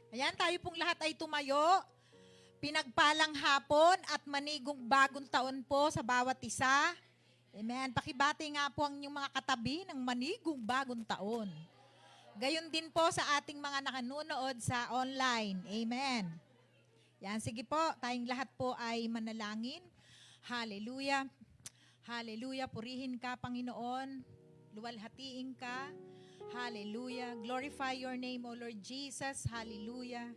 Ayan, tayo pong lahat ay tumayo. Pinagpalang hapon at manigong bagong taon po sa bawat isa. Amen. Pakibati nga po ang inyong mga katabi ng manigong bagong taon. Gayon din po sa ating mga nakanunood sa online. Amen. Yan, sige po, tayong lahat po ay manalangin. Hallelujah. Hallelujah. Purihin ka, Panginoon. Luwalhatiin ka. Hallelujah. Glorify your name, O Lord Jesus. Hallelujah.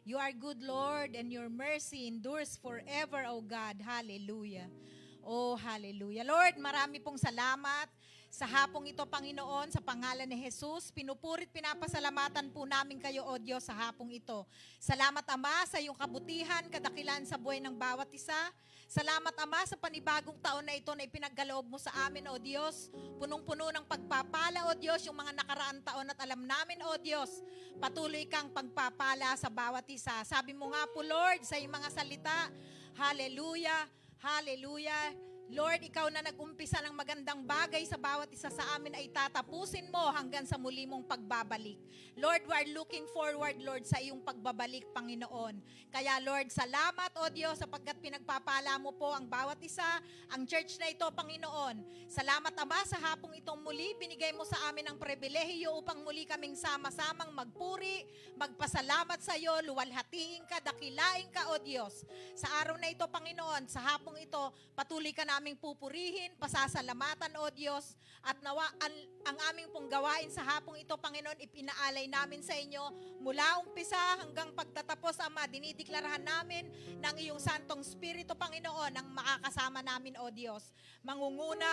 You are good, Lord, and your mercy endures forever, O God. Hallelujah. Oh, hallelujah. Lord, marami pong salamat sa hapong ito, Panginoon, sa pangalan ni Jesus. Pinupurit, pinapasalamatan po namin kayo, O Diyos, sa hapong ito. Salamat, Ama, sa iyong kabutihan, kadakilan sa buhay ng bawat isa. Salamat, Ama, sa panibagong taon na ito na ipinagkaloob mo sa amin, O Diyos. Punong-puno ng pagpapala, O Diyos, yung mga nakaraang taon at alam namin, O Diyos, patuloy kang pagpapala sa bawat isa. Sabi mo nga po, Lord, sa iyong mga salita, hallelujah, hallelujah. Lord, ikaw na nag-umpisa ng magandang bagay sa bawat isa sa amin ay tatapusin mo hanggang sa muli mong pagbabalik. Lord, we are looking forward, Lord, sa iyong pagbabalik, Panginoon. Kaya, Lord, salamat, O Diyos, sapagkat pinagpapala mo po ang bawat isa, ang church na ito, Panginoon. Salamat, Ama, sa hapong itong muli, binigay mo sa amin ang pribilehiyo upang muli kaming sama-samang magpuri, magpasalamat sa iyo, luwalhatiin ka, dakilain ka, O Diyos. Sa araw na ito, Panginoon, sa hapong ito, patuloy ka naming pupurihin, pasasalamatan, O Diyos, at nawa ang aming pong gawain sa hapong ito, Panginoon, ipinaalay namin sa inyo mula umpisa hanggang pagtatapos, Ama. Dinideklarahan namin ng iyong Santong Espiritu, Panginoon, ang makakasama namin, O Diyos. Mangunguna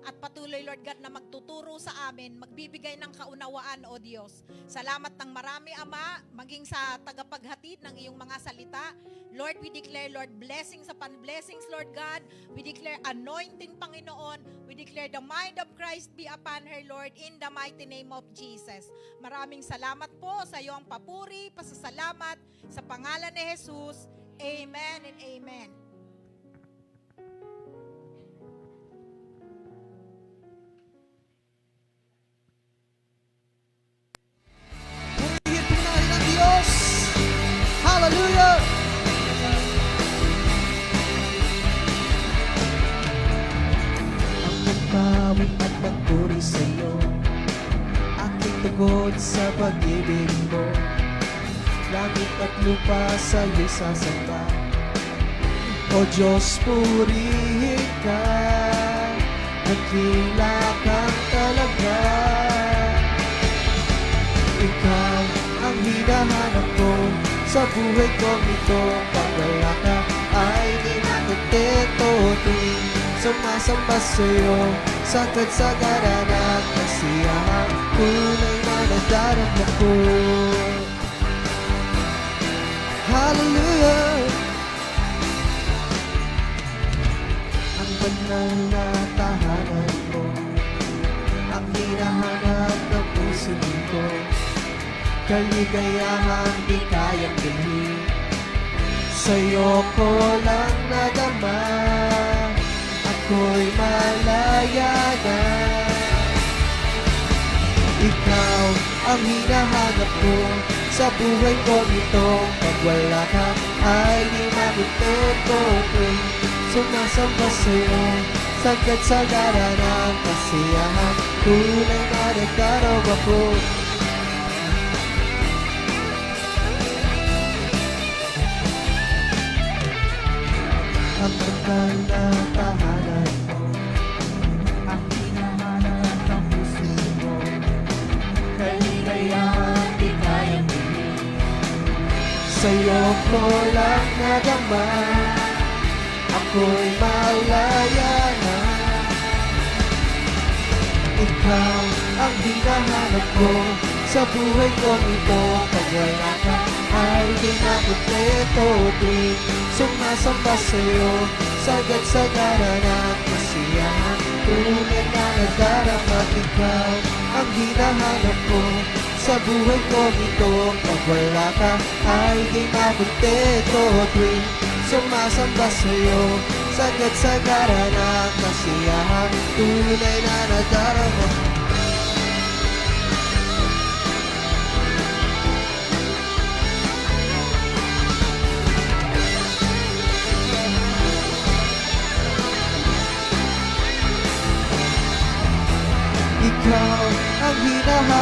at patuloy, Lord God, na magtuturo sa amin, magbibigay ng kaunawaan, O Diyos. Salamat ng marami, Ama, maging sa tagapaghatid ng iyong mga salita. Lord, we declare, Lord, blessings upon blessings, Lord God. We declare anointing, Panginoon. We declare the mind of Christ be upon her, Lord, in the mighty name of Jesus. Maraming salamat po sa iyong papuri, pasasalamat sa pangalan ni Jesus. Amen and amen. Purihin po natin ang Diyos. Hallelujah! Ang nagpawit at magpuri sa iyo, aking tugon sa pag-ibig mo. Langit at lupa sa iyo sasamba. O Diyos, purihin ka, nagkila kang talaga. Ikaw ang hinahanap ko sa buhay kong ito. Pag wala ka ay di nakontento. Tuwing sumasamba sa'yo, sagad sa garanang kasiyahan, tunay na nadarama ko. Hallelujah! Ang banal na tahanan mo, ang hinahanap ng puso ko. Kaligayahan di kayang bilhin, sa'yo ko lang nadama. Ako'y malaya na. Ikaw ang hinahanap ko sa buhay ko nito. Pag wala ka ay di makontento. Sumasamba sa'yo, sagad sa garanang kasiyahan, tunay na nagdarama ko. Ang banal na tahanan mo, ang hinahanap ng puso mo. Kaligayahan di kayang bilhin, sa'yo ko lang nadama. Ako'y malaya na. Ikaw ang hinahanap ko sa buhay kong ito. Pag wala ka ay di nakontento. Tuwing sumasamba sa'yo, sagad sa garanang kasiyahan, tunay na nadarama. Ikaw ang hinahanap ko sa buhay kong ito. Pag wala ka ay di nakontento. Tuwing sumasamba sa'yo, sagad sa garanang kasiyahan, tunay na nadarama.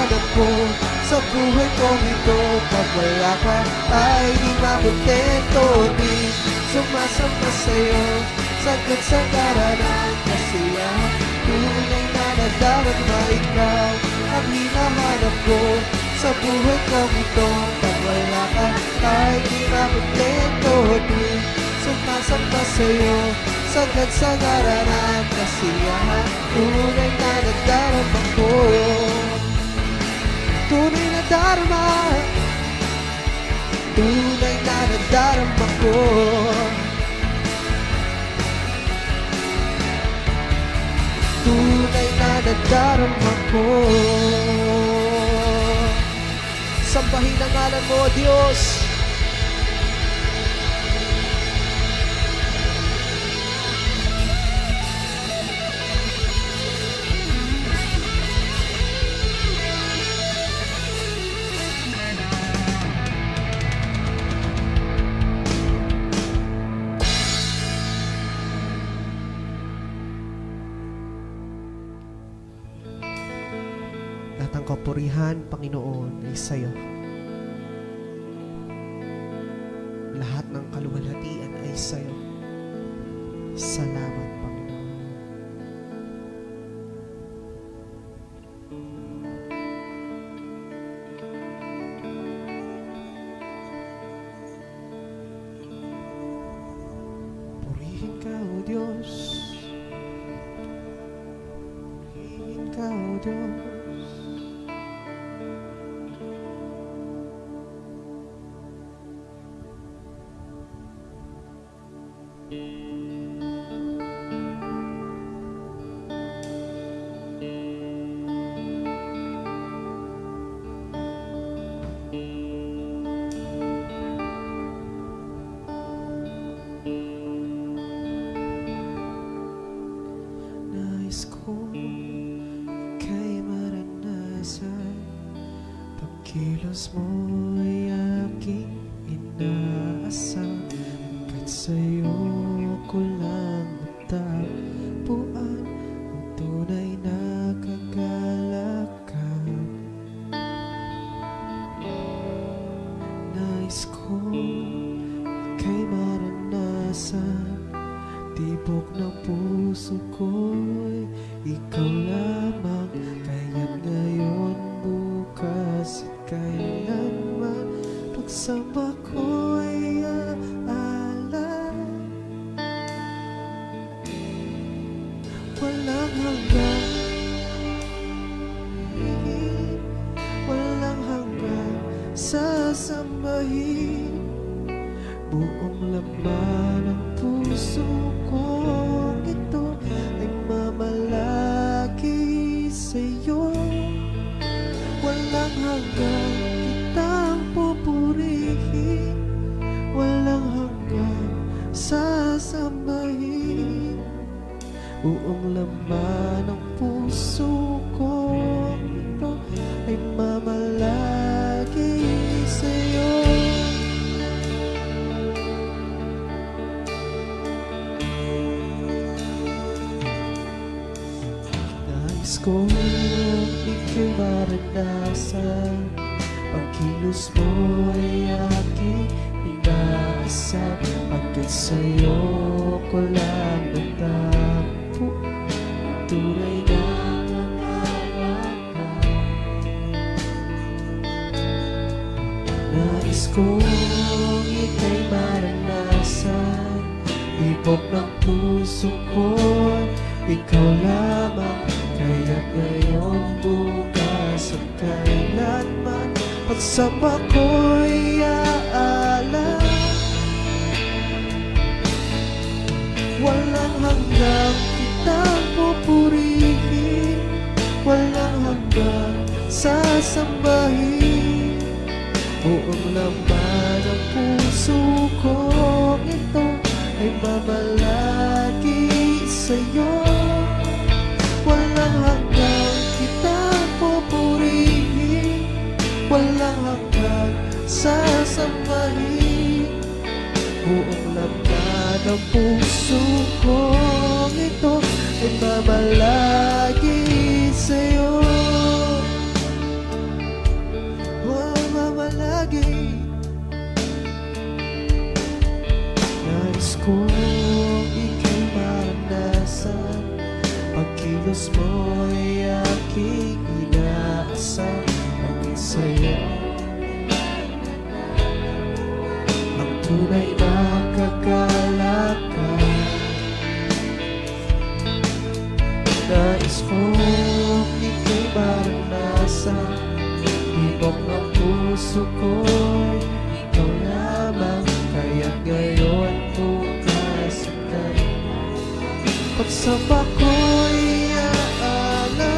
hanap ko sa buhay kong ito. Pag wala ka ay di makontento. Di sumasamba sa'yo, sagot sa karanan. Kasiyahan, tunay na nadarama. Ikaw ang hinahanap ko sa buhay kong ito. Pag wala ka ay di makontento. Di sumasamba sa'yo, sagad sa karanan. Kasiyahan, tunay na nadarama ko. Tunay na darama, tunay na nadarama ko. Tunay na nadarama ko. Sambahin ang ngalan mo, Diyos. Lahat ng kapurihan, Panginoon, ay sa'yo. Lahat ng kaluwalhatian ay sa'yo. Salamat, Panginoon. Purihin ka, O Diyos. Purihin ka, O Diyos. Nais ko kay maranasan, pagkilos mo'y aking inaasam. Kahit sa'yo ko lang matagpuan ang tunay na kagalakan. Nais ko kay maranasan, tibok ng puso ko'y ikaw lamang. Kaya't ngayon, bukas at kailanman, pagsamba ko'y aalay. Walang hanggang, walang hanggang sasambahin. Buong laman ng puso kong ito ay mamalagi sa'yo. Walang hanggang kitang pupurihin, walang hanggang sasambahin. Buong laman ng puso kong ito ay mamalagi sa'yo. Nais kong ika'y maranasan, pagkilos mo'y aking inaasam. Hanggang sa'yo ko lang natagpo ang tunay na kagalakan. Nais kong ika'y maranasan, ibok ng puso ko, ikaw lamang. Kaya ngayon, bukas at kailanman, pagsamba ko'y aalay. Walang hanggang kitang pupurihin, walang hanggang sasambahin. Buong laman ng puso kong ito ay mamalagi sa'yo. Walang hanggang kitang pupurihin, walang hanggang sasambahin. Buong laman ng puso kong ito ay mamalagi sa'yo. kilos mo'y aking inaasam hanggang sa'yo. Ang tunay na kagalakan, nais kong ika'y maranasan. Tibok ng puso ko'y ikaw lamang, kaya't ngayon bukas ika'y pagsamba ko'y aalam.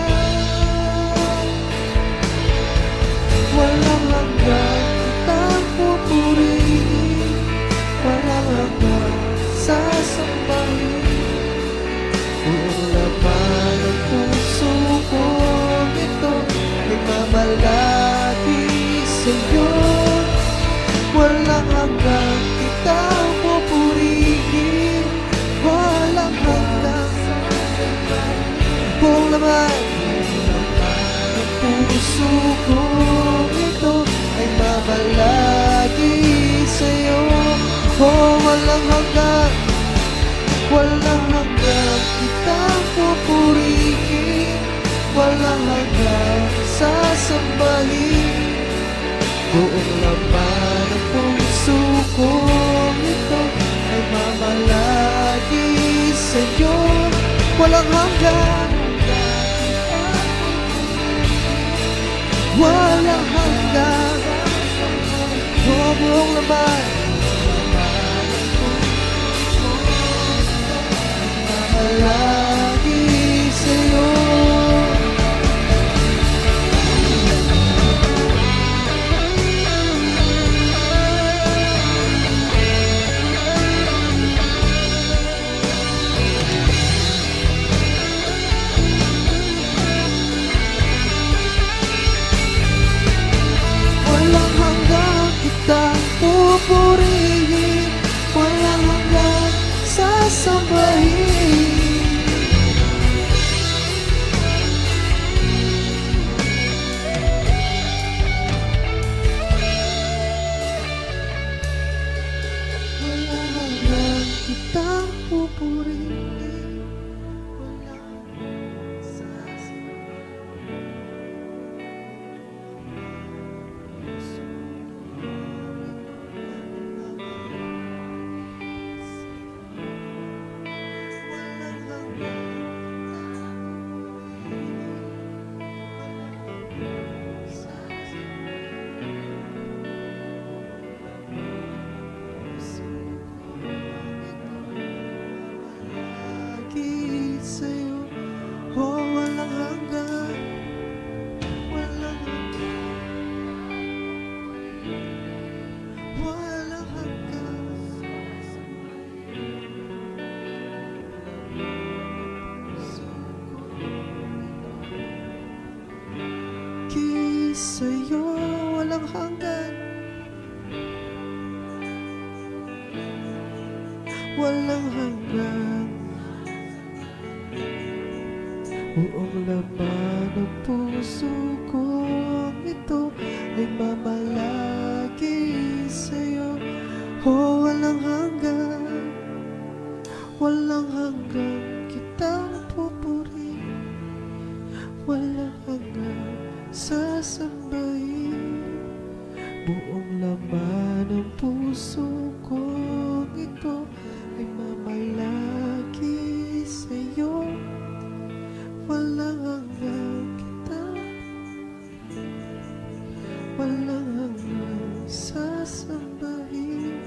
Walang hanggang kitang pupurihin, walang hanggang sasambahin. Buong laman ng puso kong ito ay mamalagi sa'yo. Walang hanggang kitang pupurihin, walang hanggang buong laman ng puso kong ito ay mamalagi sa'yo. Oh, walang hanggang kitang pupurihin, walang hanggang sasambahin. Buong laman ng puso kong ito ay mamalagi sa'yo. Walang hanggang, walang hanggang, oh, buong laman mamalagi sa'yo. Walang hanggang kitang pupurihin, walang hanggang sasambahin. Walang hanggang kitang pupurihin, walang hanggang sasambahin. Sa'yo, oh, walang hanggan, walang hanggan, walang hanggan. Sa'yo, walang hanggan, walang hanggan. Buong laman ng puso kong ito ay mamalagi sa'yo. Oh, walang hanggan, walang hanggan kitang pupurihin, walang hanggan sasambahin. Buong laman ng puso kong ito ay mamalagi sa'yo. Walang hanggang kita, walang hanggang sasambahin.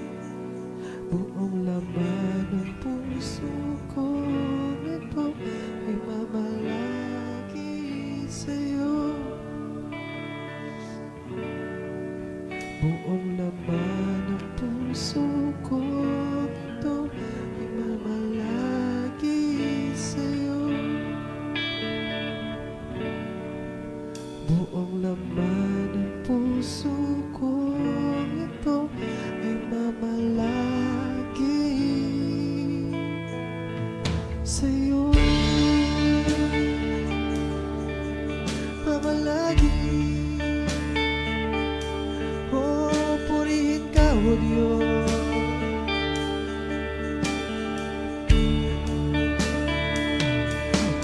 Buong laman ng puso ko ito ay mamalagi sa'yo. Buong laman ng puso ko ito ay mamalagi sa'yo. Buong laman ng puso ko ito ay mamalagi sa'yo. Mamalagi, oh, purihin ka, O Diyos.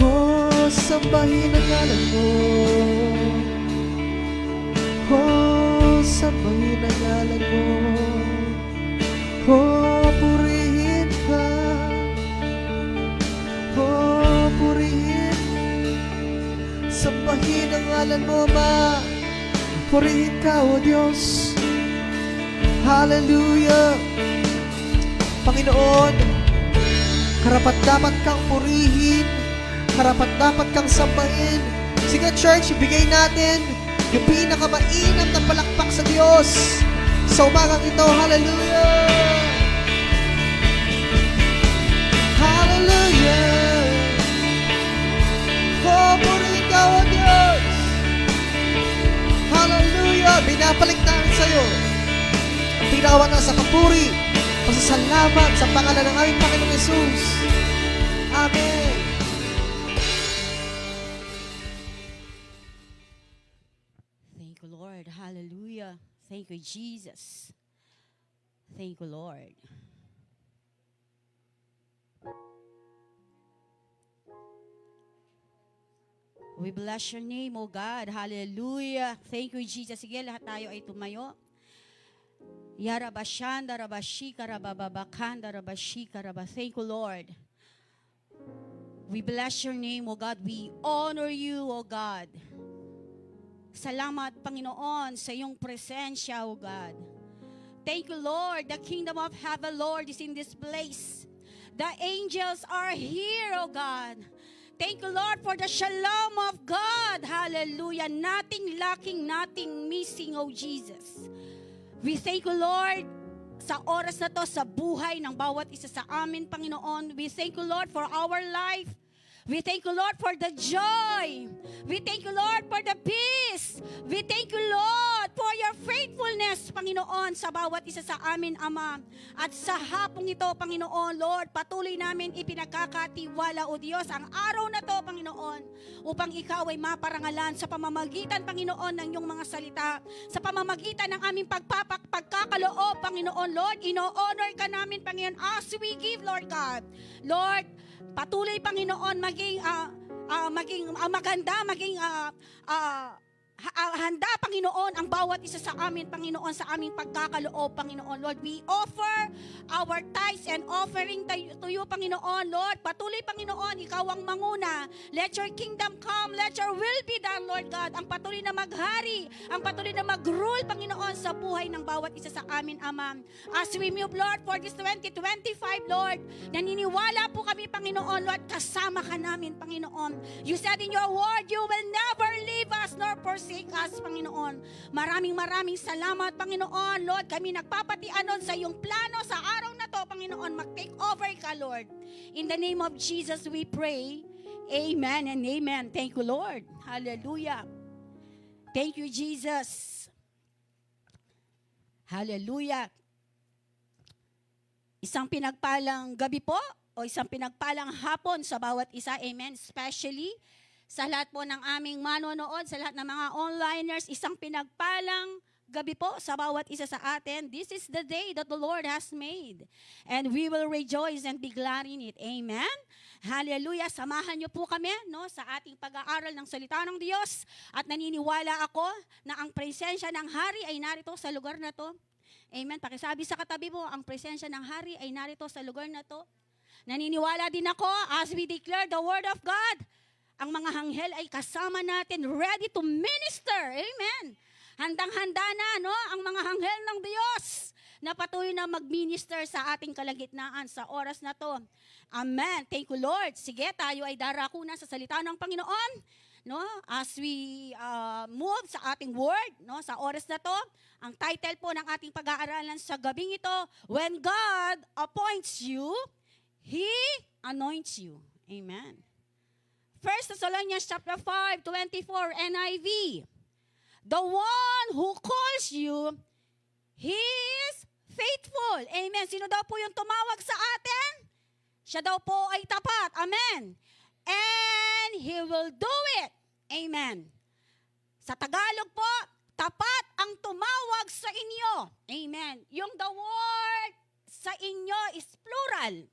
Oh, sambahin ang ngalan mo. Oh, sambahin ang ngalan mo. Oh, purihin ka. Oh, purihin. Sambahin ang ngalan mo, Ama. Purihin ka, O Diyos. Hallelujah. Panginoon, karapat-dapat kang purihin, karapat-dapat kang sambahin. Sige, church, ibigay natin yung pinakamainam na palakpak sa Diyos sa umagang ito. Hallelujah! Hallelujah! Oh, purihin ka, O Diyos! Hallelujah! Binabalik namin sa'yo ang pinakawanan sa kapuri, pasasalamat sa pangalan ng aming Panginoong Jesus. Amen. Thank you, Lord. Hallelujah. Thank you, Jesus. Thank you, Lord. We bless your name, O God. Hallelujah. Thank you, Jesus. Sige, lahat tayo ay tumayo. Yarabashanda, rabashika, rabababakanda, rabashika, rabba. Thank you, Lord. We bless your name, O God. We honor you, O God. Salamat, Panginoon, sa iyong presensya, O God. Thank you, Lord. The kingdom of heaven, Lord, is in this place. The angels are here, O God. Thank you, Lord, for the shalom of God. Hallelujah. Nothing lacking, nothing missing, O Jesus. We thank you, Lord, sa oras na to, sa buhay ng bawat isa sa amin, Panginoon. We thank you, Lord, for our life. We thank you, Lord, for the joy. We thank you, Lord, for the peace. We thank you, Lord, for your faithfulness, Panginoon, sa bawat isa sa amin, Ama. At sa hapong ito, Panginoon, Lord, patuloy namin ipinagkakatiwala, O Diyos, ang araw na to, Panginoon, upang ikaw ay maparangalan sa pamamagitan, Panginoon, ng iyong mga salita, sa pamamagitan ng aming pagkakaloob, Panginoon, Lord, ino-honor ka namin, Panginoon, as we give, Lord God. Lord, patuloy, Panginoon, maging maganda, maging handa, Panginoon, ang bawat isa sa amin, Panginoon, sa aming pagkakaloob, Panginoon. Lord, we offer our tithes and offering to you, Panginoon. Lord, patuloy, Panginoon, ikaw ang manguna. Let your kingdom come. Let your will be done, Lord God. Ang patuloy na maghari, ang patuloy na mag-rule, Panginoon, sa buhay ng bawat isa sa amin, Ama. As we move, Lord, for this 2025, Lord, naniniwala po kami, Panginoon, Lord, kasama ka namin, Panginoon. You said in your word, you will never leave us nor forsake us, Panginoon. Maraming salamat, Panginoon. Lord, kami nagpapatianon sa iyong plano sa araw na to, Panginoon. Mag-take over ka, Lord. In the name of Jesus, we pray. Amen and amen. Thank you, Lord. Hallelujah. Thank you, Jesus. Hallelujah. Isang pinagpalang gabi po o isang pinagpalang hapon sa bawat isa. Amen. Especially sa lahat po ng aming manonood, sa lahat ng mga onliners, isang pinagpalang gabi po sa bawat isa sa atin. This is the day that the Lord has made. And we will rejoice and be glad in it. Amen? Hallelujah. Samahan niyo po kami, no, sa ating pag-aaral ng salita ng Diyos. At naniniwala ako na ang presensya ng Hari ay narito sa lugar na to. Amen? Pakisabi sa katabi mo, ang presensya ng Hari ay narito sa lugar na to. Naniniwala din ako as we declare the word of God. Ang mga anghel ay kasama natin, ready to minister. Amen. Handang-handa na, no, ang mga anghel ng Diyos na patuloy na mag-minister sa ating kalagitnaan sa oras na to. Amen. Thank you, Lord. Sige, tayo ay darako na sa salita ng Panginoon, no? As we move sa ating word, no, sa oras na to. Ang title po ng ating pag-aaralan sa gabing ito, When God appoints you, He anoints you. Amen. 1 Thessalonians chapter 5, 24 NIV. The one who calls you, He is faithful. Amen. Sino daw po yung tumawag sa atin? Siya daw po ay tapat. Amen. And He will do it. Amen. Sa Tagalog po, tapat ang tumawag sa inyo. Amen. Yung the word sa inyo is plural.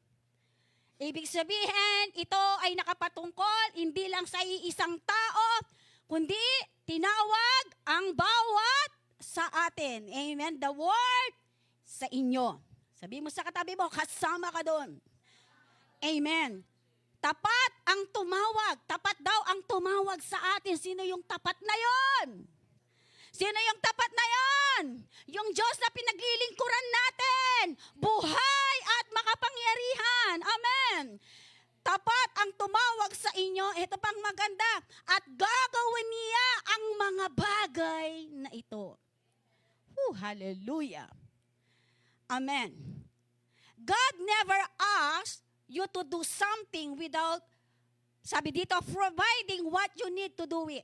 Ibig sabihin, ito ay nakapatungkol hindi lang sa iisang tao, kundi tinawag ang bawat sa atin. Amen. The word sa inyo. Sabi mo sa katabi mo, kasama ka doon. Amen. Tapat ang tumawag. Tapat daw ang tumawag sa atin. Sino yung tapat na yon? Sino yung tapat na yon? Yung Diyos na pinaglilingkuran natin. Buhay at makapangyarihan. Amen. Tapat ang tumawag sa inyo. Ito pang maganda. At gagawin niya ang mga bagay na ito. Hallelujah. Amen. God never asked you to do something without, sabi dito, providing what you need to do it.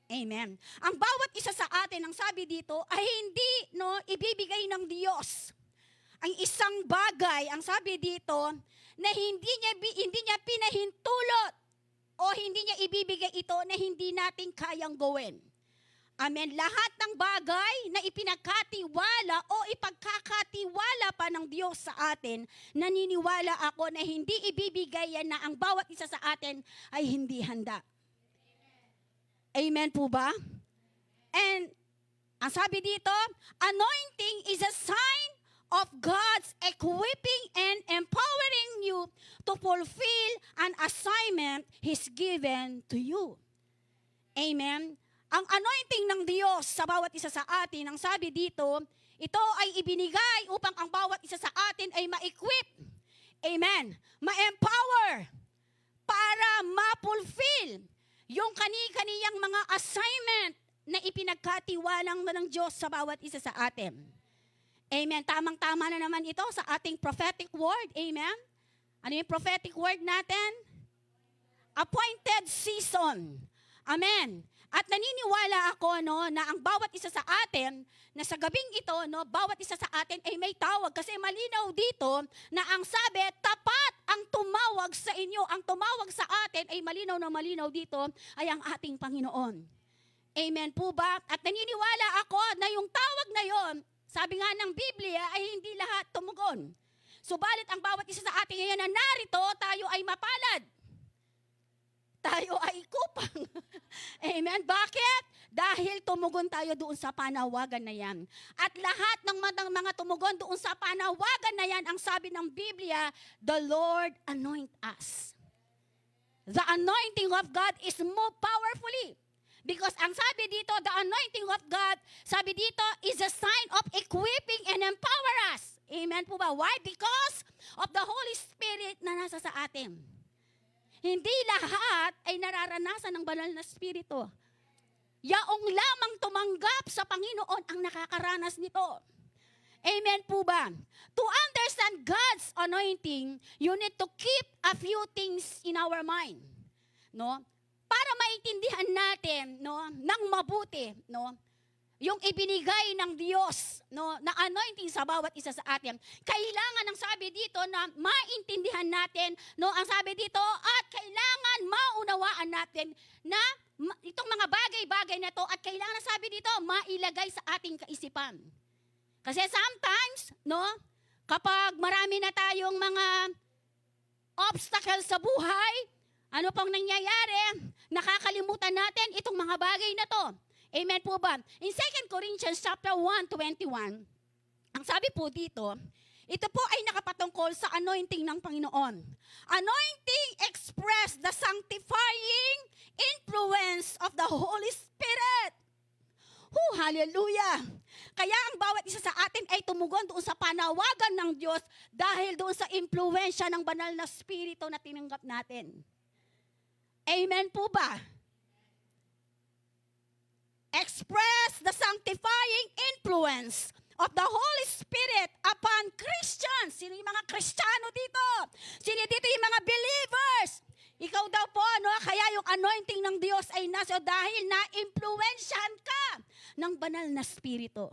Amen. Ang bawat isa sa atin, ang sabi dito, ay hindi ibibigay ng Diyos. Ang isang bagay, ang sabi dito, na hindi niya pinahintulot o hindi niya ibibigay ito na hindi natin kayang gawin. Amen. Lahat ng bagay na ipinagkatiwala o ipagkakatiwala pa ng Diyos sa atin, naniniwala ako na hindi ibibigay yan na ang bawat isa sa atin ay hindi handa. Amen po ba? And ang sabi dito, anointing is a sign of God's equipping and empowering you to fulfill an assignment He's given to you. Amen. Ang anointing ng Diyos sa bawat isa sa atin, ang sabi dito, ito ay ibinigay upang ang bawat isa sa atin ay ma-equip. Amen. Ma-empower para ma-fulfill yung kani-kaniyang mga assignment na ipinagkatiwalang ng Diyos sa bawat isa sa atin. Amen. Tamang-tama na naman ito sa ating prophetic word. Amen. Ano yung prophetic word natin? Appointed season. Amen. At naniniwala ako na ang bawat isa sa atin, na sa gabing ito, bawat isa sa atin ay may tawag. Kasi malinaw dito na ang sabi, tapat ang tumawag sa inyo. Ang tumawag sa atin ay malinaw na malinaw dito ay ang ating Panginoon. Amen po ba? At naniniwala ako na yung tawag na yon, sabi nga ng Biblia, ay hindi lahat tumugon. Subalit ang bawat isa sa atin ngayon na narito, tayo ay mapalad. Tayo ay kupang. Amen. Bakit? Dahil tumugon tayo doon sa panawagan na yan. At lahat ng mga tumugon doon sa panawagan na yan, ang sabi ng Biblia, the Lord anoint us. The anointing of God is more powerfully. Because ang sabi dito, the anointing of God, sabi dito, is a sign of equipping and empower us. Amen po ba? Why? Because of the Holy Spirit na nasa sa atin. Hindi lahat ay nararanasan ng banal na Espiritu. Yaong lamang tumanggap sa Panginoon ang nakakaranas nito. Amen po ba? To understand God's anointing, you need to keep a few things in our mind. No? Para maintindihan natin, ng mabuti, yung ibinigay ng Diyos, na anointing sa bawat isa sa atin. Kailangan, ang sabi dito, na maintindihan natin, ang sabi dito, at kailangan maunawaan natin na itong mga bagay-bagay na to, at kailangan, sabi dito, mailagay sa ating kaisipan. Kasi sometimes, kapag marami na tayong mga obstacles sa buhay, ano pang nangyayari? Nakakalimutan natin itong mga bagay na to. Amen po ba? In 2 Corinthians chapter 1:21, ang sabi po dito, ito po ay nakapatungkol sa anointing ng Panginoon. Anointing express the sanctifying influence of the Holy Spirit. Hallelujah! Kaya ang bawat isa sa atin ay tumugon doon sa panawagan ng Diyos dahil doon sa impluwensya ng banal na Espiritu na tinanggap natin. Amen po ba? Express the sanctifying influence of the Holy Spirit upon Christians. Sino yung mga Kristiyano dito? Sino dito yung mga believers? Ikaw daw po, kaya yung anointing ng Diyos ay nasa dahil na-impluensyahan ka ng banal na Espiritu.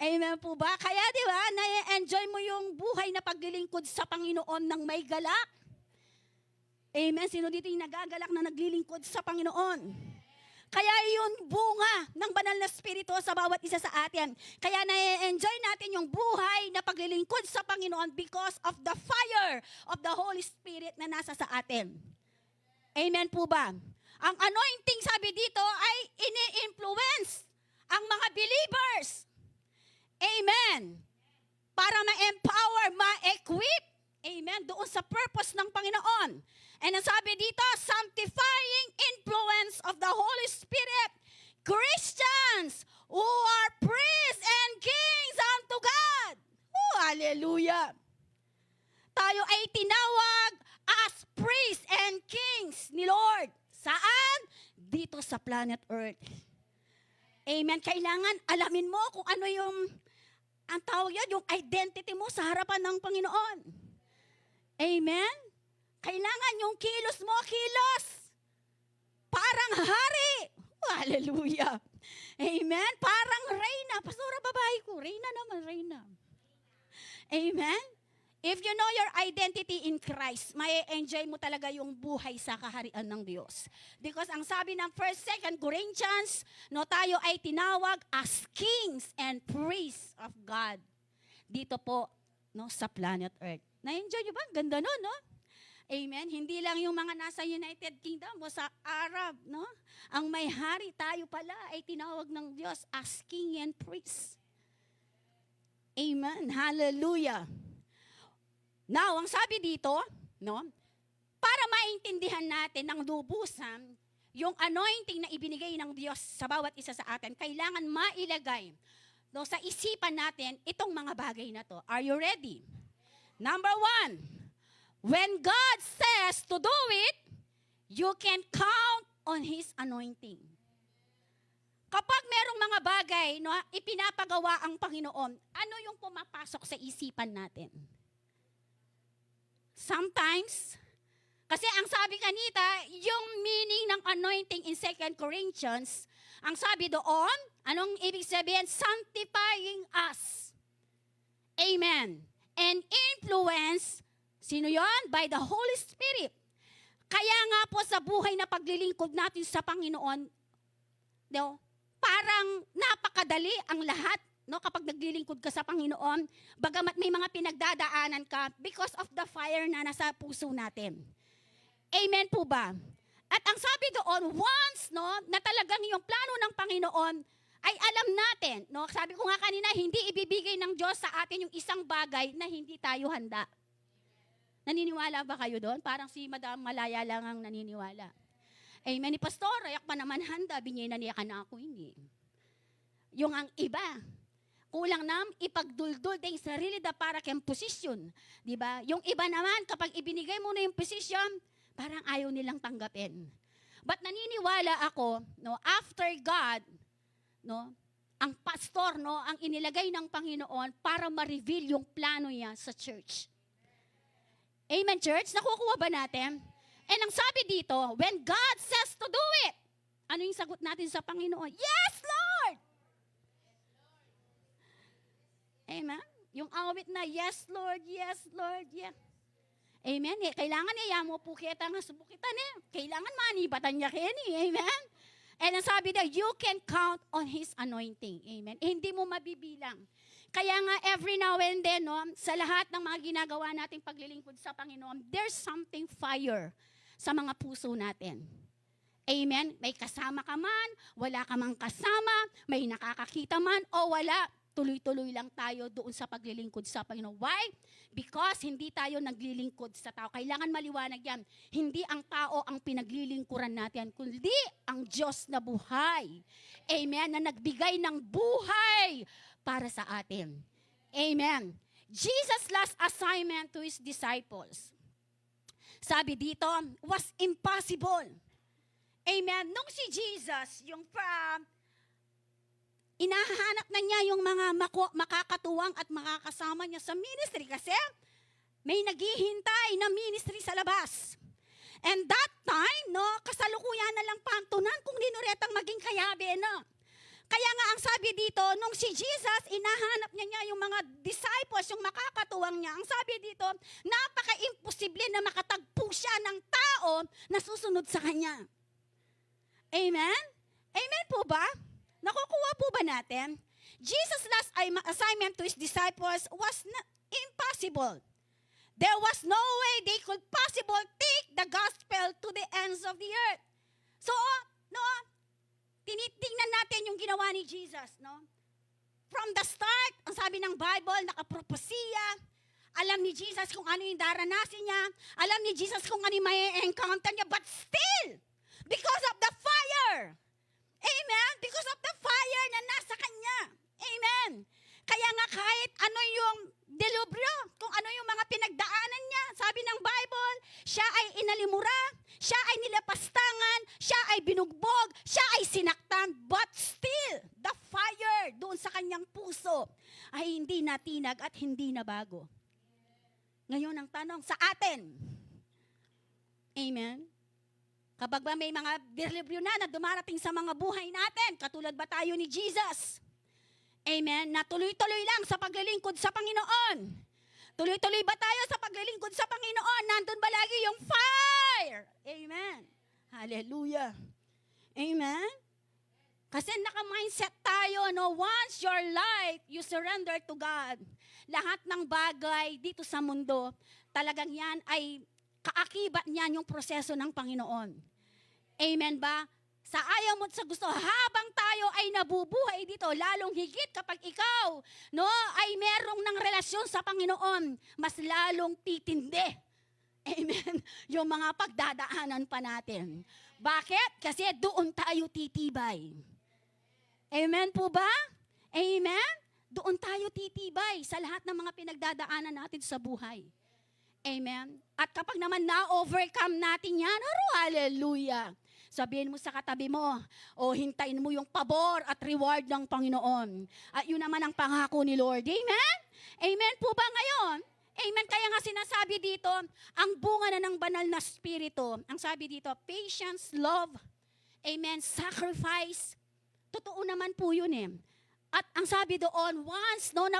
Amen po ba? Kaya di ba, na-enjoy mo yung buhay na paglilingkod sa Panginoon ng may galak? Amen. Sino dito yung nagagalak na naglilingkod sa Panginoon? Kaya yun bunga ng banal na spirito sa bawat isa sa atin. Kaya na-enjoy natin yung buhay na paglilingkod sa Panginoon because of the fire of the Holy Spirit na nasa sa atin. Amen po ba? Ang anointing, sabi dito, ay ini-influence ang mga believers. Amen. Para ma-empower, ma-equip. Amen. Doon sa purpose ng Panginoon. And ang sabi dito, sanctifying influence of the Holy Spirit. Christians who are priests and kings unto God. Oh, hallelujah. Tayo ay tinawag as priests and kings ni Lord. Saan? Dito sa planet Earth. Amen. Kailangan alamin mo kung ano yung, ang tawag yan, yung identity mo sa harapan ng Panginoon. Amen. Kailangan yung kilos mo, kilos. Parang hari. Hallelujah. Amen. Parang reyna. Pastora, babae ko. Reyna naman, reyna. Amen. If you know your identity in Christ, may enjoy mo talaga yung buhay sa kaharian ng Diyos. Because ang sabi ng 1, 2 Corinthians, no, tayo ay tinawag as kings and priests of God. Dito po, no, sa planet Earth. Na-enjoy nyo ba? Ganda nun, no? Amen. Hindi lang yung mga nasa United Kingdom o sa Arab, no? Ang may hari, tayo pala ay tinawag ng Diyos as king and priest. Amen. Hallelujah. Now, ang sabi dito, no, para maintindihan natin ng lubusan, yung anointing na ibinigay ng Diyos sa bawat isa sa atin, kailangan mailagay, no, sa isipan natin itong mga bagay na to. Are you ready? Number 1, when God says to do it, you can count on His anointing. Kapag merong mga bagay, no, ipinapagawa ang Panginoon, ano yung pumapasok sa isipan natin? Sometimes, kasi ang sabi kanita, yung meaning ng anointing in 2 Corinthians, ang sabi doon, anong ibig sabihin? Sanctifying us. Amen. And influence, sino yon? By the Holy Spirit. Kaya nga po sa buhay na paglilingkod natin sa Panginoon, no, parang napakadali ang lahat. No, kapag naglilingkod ka sa Panginoon, bagamat may mga pinagdadaanan ka because of the fire na nasa puso natin. Amen po ba? At ang sabi doon, once, no, na talagang yung plano ng Panginoon ay alam natin, no, sabi ko nga kanina, hindi ibibigay ng Diyos sa atin yung isang bagay na hindi tayo handa. Naniniwala ba kayo doon? Parang si Madam Malaya lang ang naniniwala. Amen. Ni Pastor, ayak pa naman handa, binyay na niya ka na ako, hindi. Yung ang iba, kulang nam ipagduldul din sarili da para kayong posisyon. Diba? Yung iba naman, kapag ibinigay mo na yung posisyon, parang ayaw nilang tanggapin. But naniniwala ako, no, after God, no, ang pastor, no, ang inilagay ng Panginoon para ma-reveal yung plano niya sa church. Amen, church? Nakukuha ba natin? And ang sabi dito, when God says to do it, ano yung sagot natin sa Panginoon? Yes, Lord! Amen? Yung awit na, yes, Lord, yeah. Amen? Eh, kailangan niya mo po kita nga subukitan eh. Kailangan manibatan niya kaya ni. Amen? And ang sabi na, you can count on His anointing. Amen? Eh, hindi mo mabibilang. Kaya nga, every now and then, no, sa lahat ng mga ginagawa nating paglilingkod sa Panginoon, there's something fire sa mga puso natin. Amen? May kasama ka man, wala ka mang kasama, may nakakakita man, o wala. Tuloy-tuloy lang tayo doon sa paglilingkod sa Panginoon. Why? Because hindi tayo naglilingkod sa tao. Kailangan maliwanag yan. Hindi ang tao ang pinaglilingkuran natin, kundi ang Diyos na buhay. Amen? Na nagbigay ng buhay para sa atin. Amen. Jesus' last assignment to His disciples, sabi dito, was impossible. Amen. Nung si Jesus, yung inahanap na niya yung mga makakatuwang at makakasama niya sa ministry kasi may naghihintay na ministry sa labas. And that time, no, kasalukuyan na lang pantunan kung dinuretang maging kayabe na. Kaya nga ang sabi dito, nung si Jesus, inahanap niya yung mga disciples, yung makakatuwang niya. Ang sabi dito, napaka-imposible na makatagpo siya ng tao na susunod sa Kanya. Amen? Amen po ba? Nakukuha po ba natin? Jesus' last assignment to his disciples was impossible. There was no way they could possible take the gospel to the ends of the earth. So, no, tinitingnan natin yung ginawa ni Jesus, no? From the start, ang sabi ng Bible, nakapropesiya, alam ni Jesus kung ano yung daranasin niya, alam ni Jesus kung ano yung may encounter niya, but still, because of the fire, amen, because of the fire na nasa kanya, amen. Kaya nga kahit ano yung delubyo, kung ano yung mga pinagdaanan niya, sabi ng Bible, siya ay inalimura, siya ay nilapastangan, siya ay binugbog, siya ay sinaktan, but still, the fire doon sa kanyang puso ay hindi natinag at hindi nabago. Ngayon ang tanong sa atin, amen? Kapag ba may mga delubyo na dumarating sa mga buhay natin, katulad ba tayo ni Jesus? Amen. Na tuloy-tuloy lang sa paglilingkod sa Panginoon. Tuloy-tuloy ba tayo sa paglilingkod sa Panginoon? Nandun ba lagi yung fire? Amen. Hallelujah. Amen. Kasi naka-mindset tayo, no? Once your life, you surrender to God. Lahat ng bagay dito sa mundo, talagang yan ay kaakibat niyan yung proseso ng Panginoon. Amen ba? Sa ayaw mo at sa gusto, habang tayo ay nabubuhay dito, lalong higit kapag ikaw, no, ay merong ng relasyon sa Panginoon, mas lalong titindi. Amen. Yung mga pagdadaanan pa natin. Bakit? Kasi doon tayo titibay. Amen po ba? Amen? Doon tayo titibay sa lahat ng mga pinagdadaanan natin sa buhay. Amen? At kapag naman na-overcome natin yan, hallelujah. Sabihin mo sa katabi mo, o hintayin mo yung pabor at reward ng Panginoon. At yun naman ang pangako ni Lord. Amen? Amen po ba ngayon? Amen. Kaya nga sinasabi dito, ang bunga na ng banal na spirito, ang sabi dito, patience, love, amen, sacrifice. Totoo naman po yun eh. At ang sabi doon, once doon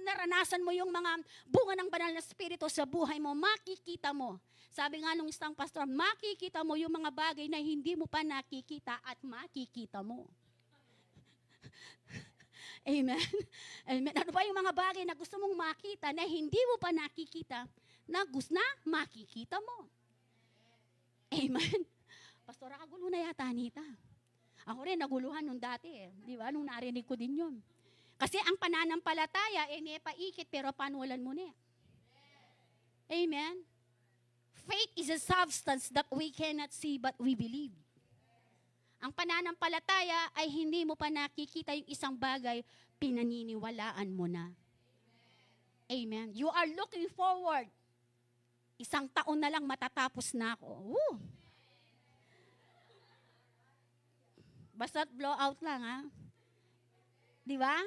naranasan mo yung mga bunga ng banal na spirito sa buhay mo, makikita mo. Sabi nga nung isang pastor, makikita mo yung mga bagay na hindi mo pa nakikita at makikita mo. Amen? Amen. Ano pa yung mga bagay na gusto mong makita na hindi mo pa nakikita na makikita mo? Amen? Pastora, kagulo na yata, Anita. Ako rin, naguluhan nung dati eh. Di ba? Nung narinig ko din yun. Kasi ang pananampalataya, may paikit pero panulan mo na. Amen? Faith is a substance that we cannot see but we believe. Ang pananampalataya ay hindi mo pa nakikita yung isang bagay, pinaniniwalaan mo na. Amen? You are looking forward. Isang taon na lang matatapos na ako. Woo! Basta blow out lang, ha? Di ba?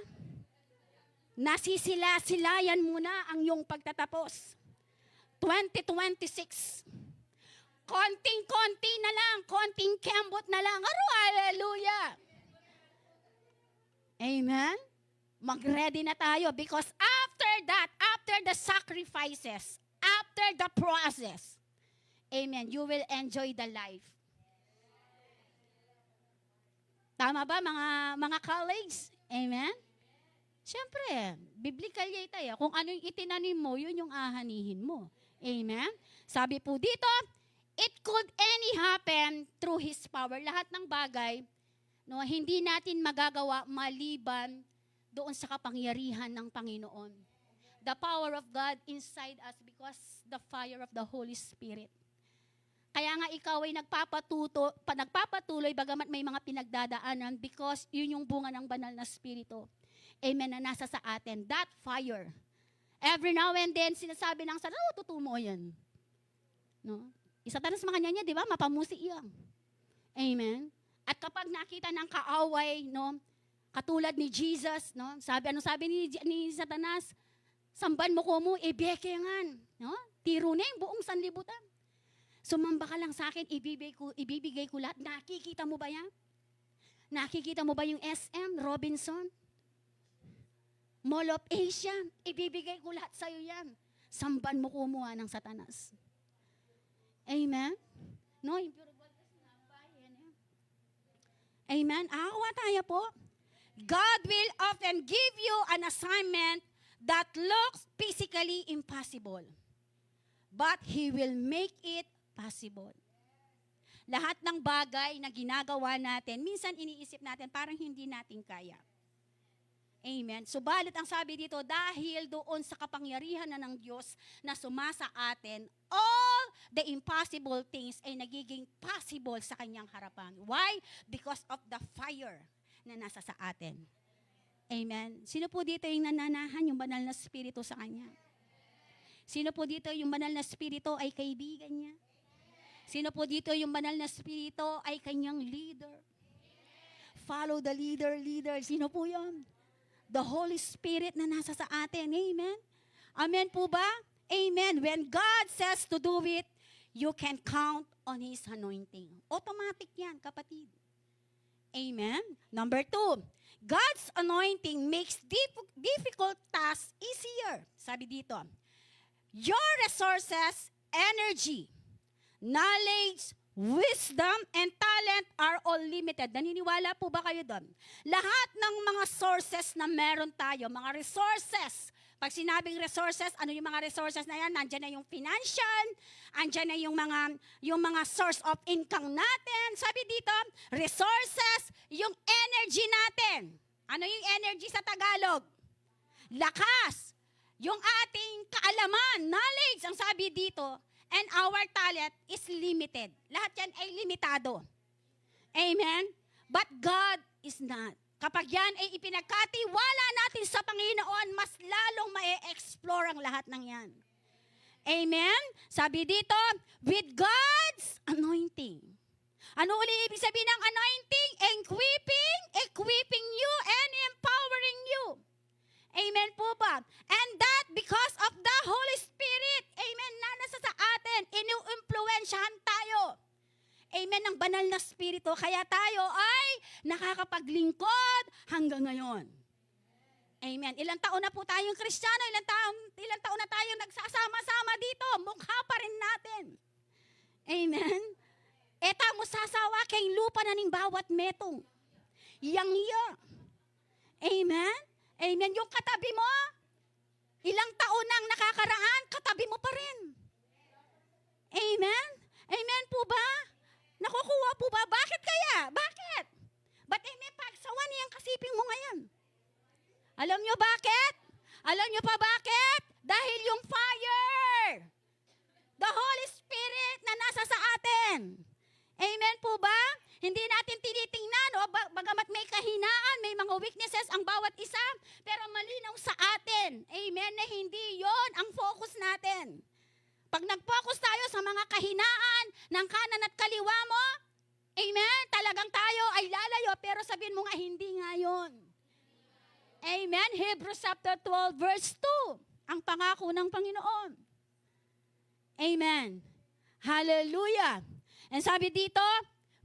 Nasisila-silayan mo na ang iyong pagtatapos. 2026. Konting-konti na lang, konting kembot na lang. Hallelujah! Amen? Mag-ready na tayo because after that, after the sacrifices, after the process, amen, you will enjoy the life. Tama ba mga colleagues? Amen? Siyempre, biblical yay tayo. Kung ano yung itinanim mo, yun yung ahanihin mo. Amen? Sabi po dito, it could any happen through His power. Lahat ng bagay, no, hindi natin magagawa maliban doon sa kapangyarihan ng Panginoon. The power of God inside us because the fire of the Holy Spirit. Kaya nga ikaw ay nagpapatuloy bagamat may mga pinagdadaanan because yun yung bunga ng banal na spirito. Amen, na nasa sa atin. That fire. Every now and then, sinasabi ng Satanas, totoo mo yan. No? Satanas mga kanya, di ba? Mapamusi yan. Amen. At kapag nakita ng kaaway, no, katulad ni Jesus, no, sabi ni Satanas, samban mo ko mo, ibekengan. No? Tiro na yung buong sanlibutan. Sumamba ka lang sa akin, ibibigay ko lahat. Nakikita mo ba yan? Nakikita mo ba yung SM, Robinson? Mall of Asia, ibibigay ko lahat sa'yo yan. Samban mo kumuha ng Satanas. Amen? No, Amen? Aawa tayo po. God will often give you an assignment that looks physically impossible. But He will make it possible. Lahat ng bagay na ginagawa natin, minsan iniisip natin parang hindi natin kaya. Amen. Subalit ang sabi dito, dahil doon sa kapangyarihan na ng Diyos na sumasa atin, all the impossible things ay nagiging possible sa kanyang harapan. Why? Because of the fire na nasa sa atin. Amen. Sino po dito yung nananahan yung banal na spirito sa kanya? Sino po dito yung banal na spirito ay kaibigan niya? Sino po dito yung banal na spirito ay kanyang leader? Follow the leader. Sino po yun? The Holy Spirit na nasa sa atin. Amen? Amen po ba? Amen. When God says to do it, you can count on His anointing. Automatic yan, kapatid. Amen? Number 2, God's anointing makes difficult tasks easier. Sabi dito, your resources, energy, knowledge, wisdom, and talent are all limited. Naniniwala po ba kayo doon? Lahat ng mga sources na meron tayo, mga resources. Pag sinabing resources, ano yung mga resources na yan? Nandyan na yung financial, andyan na yung mga source of income natin. Sabi dito, resources, yung energy natin. Ano yung energy sa Tagalog? Lakas. Yung ating kaalaman, knowledge, ang sabi dito, and our talent is limited. Lahat yan ay limitado. Amen? But God is not. Kapag yan ay ipinagkatiwala natin sa Panginoon, mas lalong ma-explore ang lahat ng yan. Amen? Sabi dito, with God's anointing. Ano uli ibig sabihin ng anointing? Equipping you and empowering you. Amen po ba? And that because of the Holy Spirit, amen, na nasa sa atin, inu-impluwensyahan tayo. Amen, ng banal na spirito. Kaya tayo ay nakakapaglingkod hanggang ngayon. Amen. Ilang taon na po tayong Kristiyano, ilang taon na tayong nagsasama-sama dito, mukha pa rin natin. Amen. Eta mo sasawa kay lupa na ning bawat metong. Yang iya. Amen. Amen. Yung katabi mo, ilang taon nang nakakaraan, katabi mo pa rin. Amen? Amen po ba? Nakukuha po ba? Bakit kaya? Bakit? Ba't may pagsawa niyang kasiping mo ngayon? Alam niyo bakit? Alam niyo pa bakit? Dahil yung fire. The Holy Spirit na nasa sa atin. Amen po ba? Hindi natin tinitingnan, bagamat may kahinaan, may mga weaknesses ang bawat isa, pero malinaw sa atin. Amen, na hindi yon ang focus natin. Pag nag-focus tayo sa mga kahinaan ng kanan at kaliwa mo, amen, talagang tayo ay lalayo, pero sabihin mo nga, hindi nga yun. Amen, Hebrews chapter 12, verse 2, ang pangako ng Panginoon. Amen. Hallelujah. And sabi dito,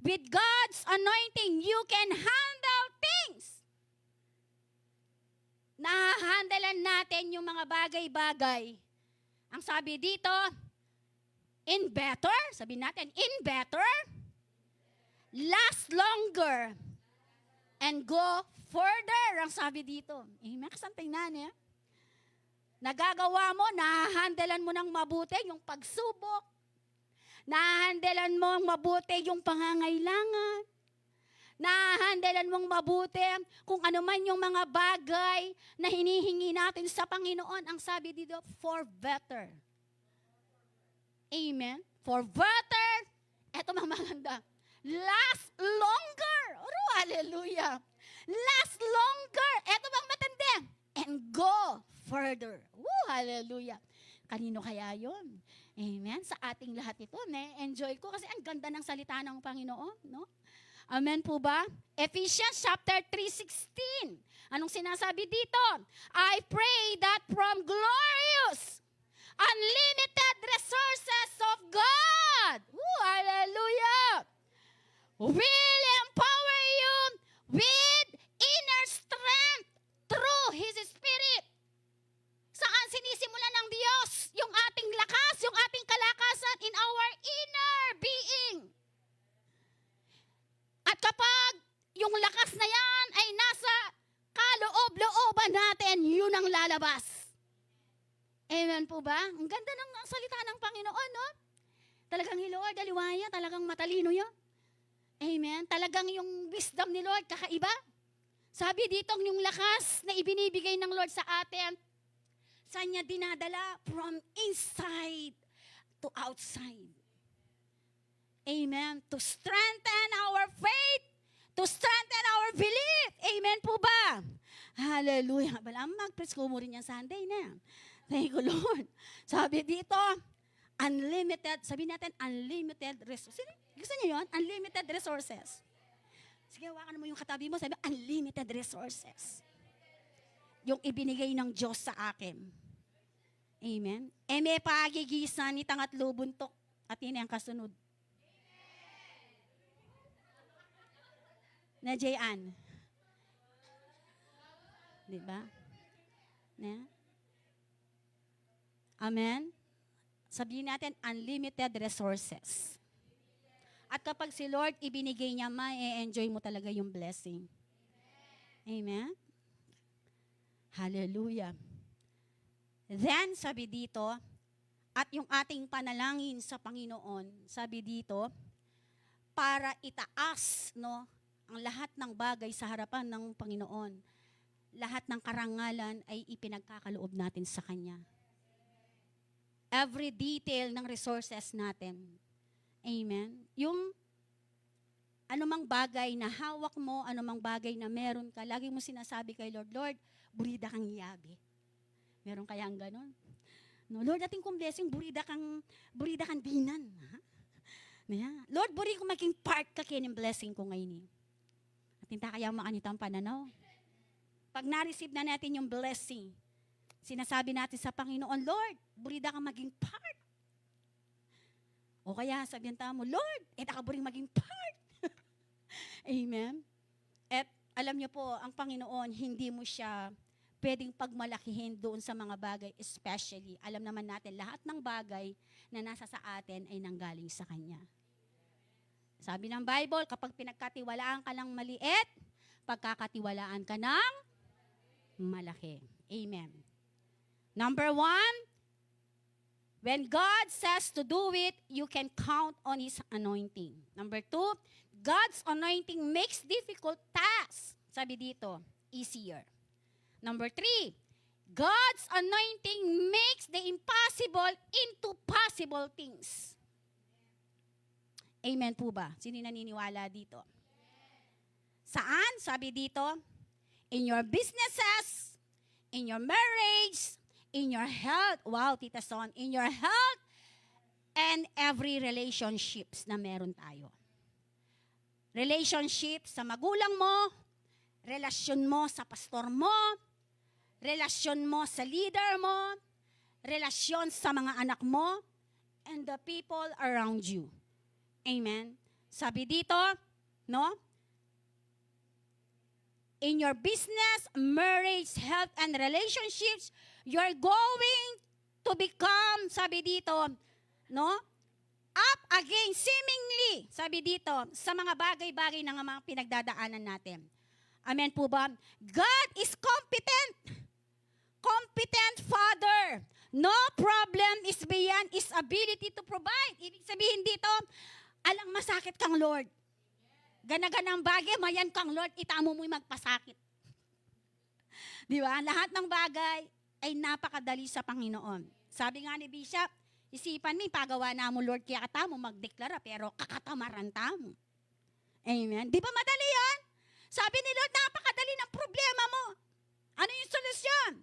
with God's anointing, you can handle things. Nahahandalan natin yung mga bagay-bagay. Ang sabi dito, in better, sabi natin, in better, last longer, and go further. Ang sabi dito. Amen. Kasantay na niya. Nagagawa mo, nahahandalan mo ng mabuti yung pagsubok. Nahahandalan mong mabuti yung pangangailangan. Nahahandalan mong mabuti kung ano man yung mga bagay na hinihingi natin sa Panginoon. Ang sabi dito, for better. Amen? For better. Eto mga maganda. Last longer. Oh, hallelujah. Last longer. Eto bang matindi? And go further. Oh, hallelujah. Kanino kaya yun? Amen. Sa ating lahat ito, enjoy ko kasi ang ganda ng salita ng Panginoon, no? Amen po ba? Ephesians chapter 3:16. Anong sinasabi dito? I pray that from glorious, unlimited resources of God, hallelujah, will empower you with inner strength through His Spirit. Saan sinisimulan ng Diyos yung ating lakas, yung ating kalakasan in our inner being. At kapag natin, yun ang lalabas. Amen po ba? Ang ganda ng salita ng Panginoon, no? Talagang ni Lord, aliwaya, talagang matalino yun. Amen? Talagang yung wisdom ni Lord, kakaiba. Sabi dito, yung lakas na ibinibigay ng Lord sa atin, saan niya dinadala? From inside to outside. Amen? To strengthen our faith, to strengthen our belief. Amen po ba? Hallelujah. Bala, mag-preach ko mo rin yan Sunday na. Thank you, Lord. Sabi dito, unlimited, sabi natin, unlimited resources. Gusto niyo yun? Unlimited resources. Sige, hawakan mo yung katabi mo, sabi, unlimited resources. Yung ibinigay ng Diyos sa akin. Amen? May pagigisan ni tangatlo buntok at yun ang kasunod. Na Jayan. Diba? Na? Amen? Sabihin natin, unlimited resources. At kapag si Lord ibinigay niya, ma-enjoy mo talaga yung blessing. Amen? Hallelujah. Then, sabi dito, at yung ating panalangin sa Panginoon, sabi dito, para itaas, no, ang lahat ng bagay sa harapan ng Panginoon. Lahat ng karangalan ay ipinagkakaloob natin sa Kanya. Every detail ng resources natin. Amen. Yung anumang bagay na hawak mo, anumang bagay na meron ka, lagi mo sinasabi kay Lord, Lord, burida kang yabi. Meron kayang ganon? No, Lord, ating kong blessing, burida kang dinan. Ha? Lord, buri ko maging part ka kinin blessing ko ngayon. At hindi kaya makanitang pananaw. Pag na-receive na natin yung blessing, sinasabi natin sa Panginoon, Lord, burida kang maging part. O kaya sabihan mo, Lord, nakaburing maging part. Amen? At alam niyo po, ang Panginoon, hindi mo siya pwedeng pagmalakihin doon sa mga bagay, especially, alam naman natin, lahat ng bagay na nasa sa atin ay nanggaling sa Kanya. Sabi ng Bible, kapag pinagkatiwalaan ka ng maliit, pagkakatiwalaan ka ng malaki. Amen. Number 1, when God says to do it, you can count on His anointing. Number 2, God's anointing makes difficult tasks, sabi dito, easier. Number 3, God's anointing makes the impossible into possible things. Amen po ba? Sino naniniwala dito? Saan? Sabi dito, in your businesses, in your marriage, in your health, wow, Tita Son, in your health, and every relationships na meron tayo. Relationship sa magulang mo, relasyon mo sa pastor mo, relasyon mo sa leader mo, relasyon sa mga anak mo, and the people around you. Amen? Sabi dito, no? In your business, marriage, health, and relationships, you're going to become, sabi dito, no? Up again, seemingly, sabi dito, sa mga bagay-bagay na mga pinagdadaanan natin. Amen po ba? God is competent. Competent Father. No problem is beyond His ability to provide. Ibig sabihin dito, alang masakit kang Lord. Ganaganang bagay, mayan kang Lord, itamo mo'y magpasakit. Di ba? Lahat ng bagay ay napakadali sa Panginoon. Sabi nga ni Bishop, isipan mo, pagawa na mo Lord, kaya kata mo magdeklara, pero kakatamaran mo. Amen? Di ba madali yan? Sabi ni Lord, napakadali ng problema mo. Ano yung solusyon?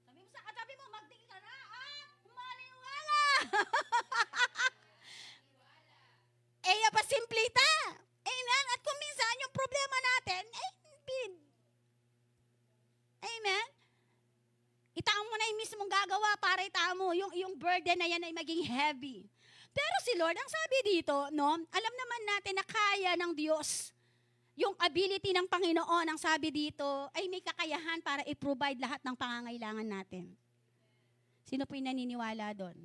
Sabi mo sa katabi mo, magdeklara at maniwala. Pasimplita. Amen? At kung minsan yung problema natin, amen? Itaon mo na yung mismong gagawa para itaon mo, yung burden na yan ay maging heavy. Pero si Lord, ang sabi dito, no, alam naman natin na kaya ng Diyos. Yung ability ng Panginoon, ang sabi dito, ay may kakayahan para i-provide lahat ng pangangailangan natin. Sino po yung naniniwala doon?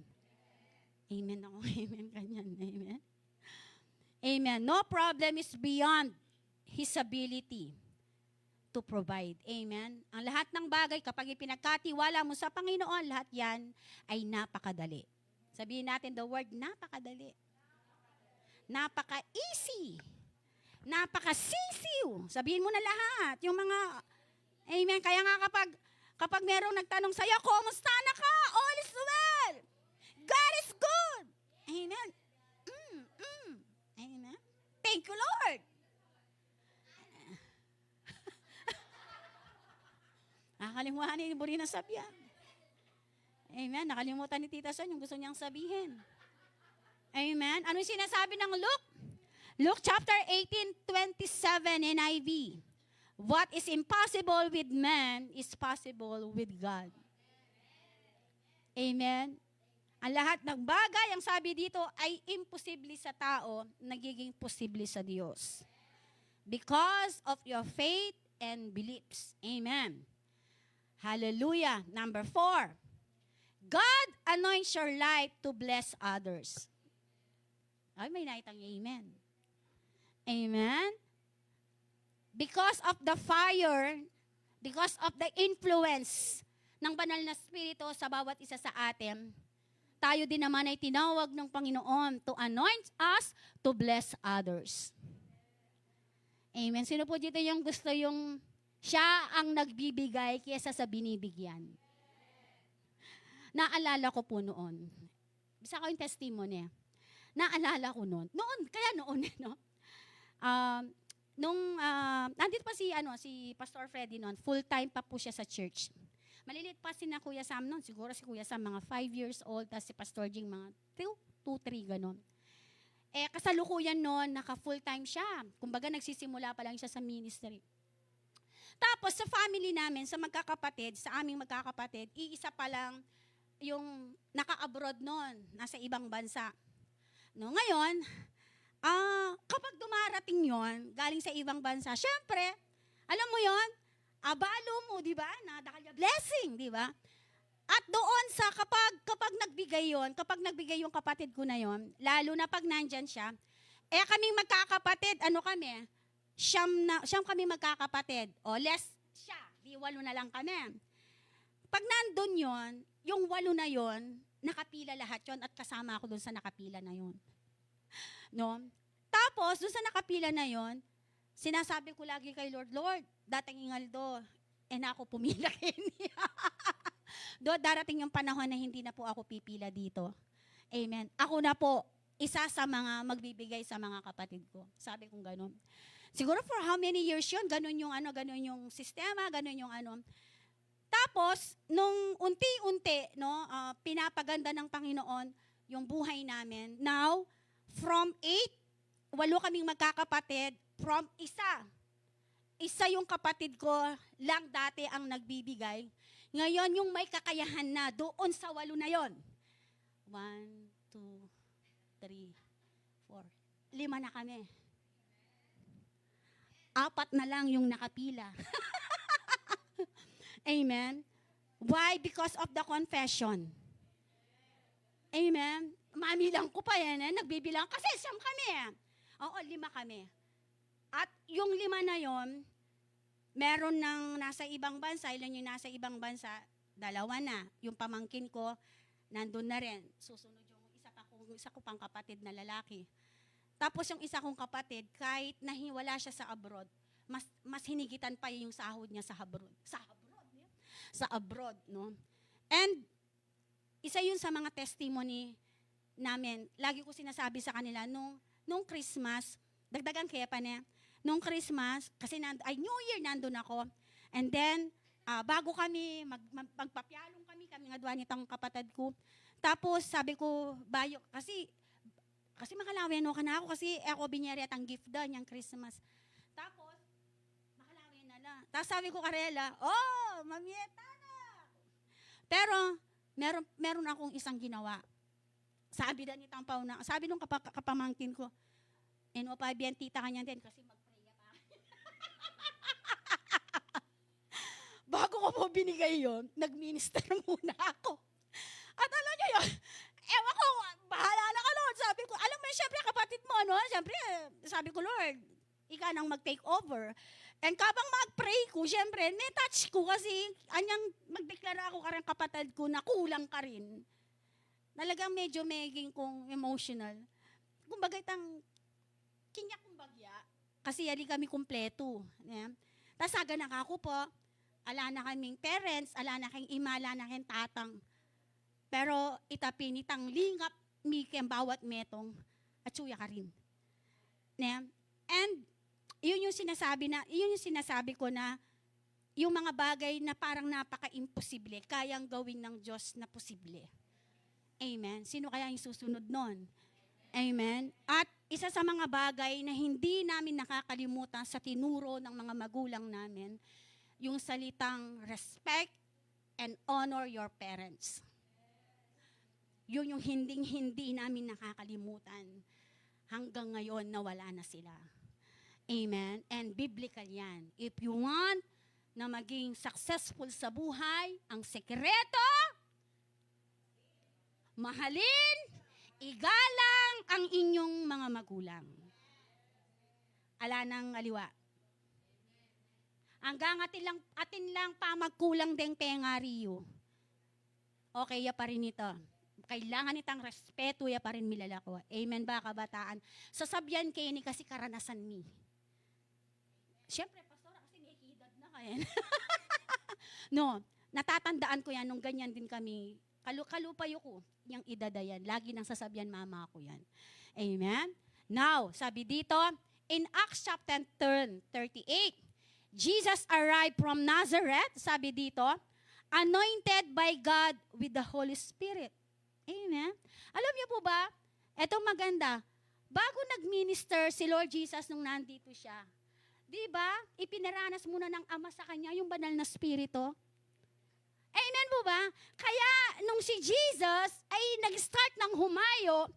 Amen ako. Amen kanyan. Amen. Amen. No problem is beyond His ability to provide. Amen? Ang lahat ng bagay, kapag ipinagkatiwala mo sa Panginoon, lahat yan ay napakadali. Sabihin natin the word, napakadali. Napaka-easy. Napaka-sisiw. Sabihin mo na lahat. Yung mga, amen. Kaya nga kapag merong nagtanong sa'yo, kumusta na ka? All is well. God is good. Amen. Amen. Thank you, Lord. Nakalimutan ni Burina Sabian. Amen. Nakalimutan ni Tita Son yung gusto niyang sabihin. Amen. Ano yung sinasabi ng Luke? Luke chapter 18:27 NIV. What is impossible with man is possible with God. Amen. Ang lahat ng bagay, ang sabi dito, ay imposible sa tao, nagiging posible sa Diyos. Because of your faith and beliefs. Amen. Hallelujah. Number 4. God anoints your life to bless others. Ay, may naitang amen. Amen. Because of the fire, because of the influence ng banal na spirito sa bawat isa sa atin, tayo din naman ay tinawag ng Panginoon to anoint us to bless others. Amen. Sino po dito yung gusto yung siya ang nagbibigay kaysa sa binibigyan? Naalala ko po noon. Bisa ko yung testimony. Naalala ko noon. Noon, no? Nandito pa si Pastor Freddy noon, full-time pa po siya sa church. Malilit pa si na Kuya Sam noon, siguro si Kuya Sam mga 5 years old, tapos si Pastor Jing mga 2-3 ganon. Kasalukuyan noon, naka-full-time siya. Kumbaga nagsisimula pa lang siya sa ministry. Tapos sa family namin, sa aming magkakapatid, iisa pa lang yung naka-abroad noon, nasa ibang bansa. No, ngayon, kapag dumarating yon galing sa ibang bansa, syempre, alam mo yon, abalo mo, di ba? Nadakal blessing, di ba? At doon sa kapag nagbigay yung kapatid ko na yon, lalo na pag nandyan siya, kaming magkakapatid, siyam kami magkakapatid. O less siya, di 8 na lang kami. Pag nandun yon, yung 8 na yon, nakapila lahat yon at kasama ako doon sa nakapila na yon. No? Tapos, doon sa nakapila na yon, sinasabi ko lagi kay Lord, dating ingaldo, na ako pumila kay niya. Darating yung panahon na hindi na po ako pipila dito. Amen. Ako na po, isa sa mga magbibigay sa mga kapatid ko. Sabi kong ganun. Siguro for how many years yun, ganun yung sistema, ganun yung Tapos, nung unti-unti, pinapaganda ng Panginoon yung buhay namin. Now, from 8 kaming magkakapatid, from isa yung kapatid ko lang dati ang nagbibigay. Ngayon, yung may kakayahan na doon sa 8 na yon. 1, 2, 3, 4. 5 na kami. 4 na lang yung nakapila. Amen. Why? Because of the confession. Amen. Mami lang ko pa yan, nagbibilang kasi 9 kami. Oo, 5 kami. At yung 5 na yon, meron ng nasa ibang bansa, ilan yung nasa ibang bansa, 2 na. Yung pamangkin ko, nandun na rin. Susunod yung isa ko pang kapatid na lalaki. Tapos yung isa kong kapatid, kahit nahiwala siya sa abroad, mas hinigitan pa yung sahod niya sa abroad. Sa abroad, no? And isa yun sa mga testimony namin. Lagi ko sinasabi sa kanila, nung Christmas, dagdagan kaya pa niya, nung Christmas, kasi New Year nandun ako. And then, bago kami, magpapyalong kami nga duwa nitang kapatid ko. Tapos, sabi ko, bayo, kasi makalawin ka na ako, kasi ako binyari at ang gift doon, yung Christmas. Tapos, makalawin na lang. Tapos sabi ko, Karela, mamieta na. Pero, meron akong isang ginawa. Sabi na ni Tampaw na, sabi nung kapamangkin ko, pa bien tita kanya din, kasi mag-pray pa. Bago ko po binigay yon, nag-minister muna ako. At alam niyo yun, ewan ko, bahala na ka, Lord. Sabi ko, alam mo, siyempre, kapatid mo, siyempre, sabi ko, Lord, ikaw nang mag-take over. And kabang mag-pray ko, syempre, netouch ko kasi anyang magdeklara ako karang kapatid ko na kulang ka rin. Talagang medyo meging kong emotional. Kumbaga itang kinyak kong bagya, kasi yali kami kumpleto. Yeah. Tapos aga na ako po, ala na kaming parents, ala na kang ima, ala na kang tatang. Pero itapinitang lingap mi kem bawat metong at suya ka rin. Yeah. And yun yung sinasabi ko na yung mga bagay na parang napaka-imposible, kayang gawin ng Diyos na posible. Amen. Sino kaya yung susunod nun? Amen. At isa sa mga bagay na hindi namin nakakalimutan sa tinuro ng mga magulang namin, yung salitang respect and honor your parents. Yun yung hindi namin nakakalimutan. Hanggang ngayon, nawala na sila. Amen. And biblical yan. If you want na maging successful sa buhay, ang sekreto, mahalin, igalang ang inyong mga magulang. Ala nang aliwa. Hanggang atin lang pa magkulang deng pengariyo. Okay, ya pa rin ito. Kailangan itang respeto, ya pa rin milalako. Amen ba, kabataan? Sasabyan kayo ni kasi karanasan mi. Siyempre, pastora, kasi may edad na kayo. No, natatandaan ko yan nung ganyan din kami. Kalupayo ko, yung edad yan. Lagi nang sasabihan mama ko yan. Amen? Now, sabi dito, in Acts chapter 38, Jesus arrived from Nazareth, sabi dito, anointed by God with the Holy Spirit. Amen? Alam niyo po ba, etong maganda, bago nag-minister si Lord Jesus nung nandito siya, di ba, ipinaranas muna ng Ama sa kanya yung banal na Spirito. Amen po ba? Kaya nung si Jesus ay nag-start ng humayo,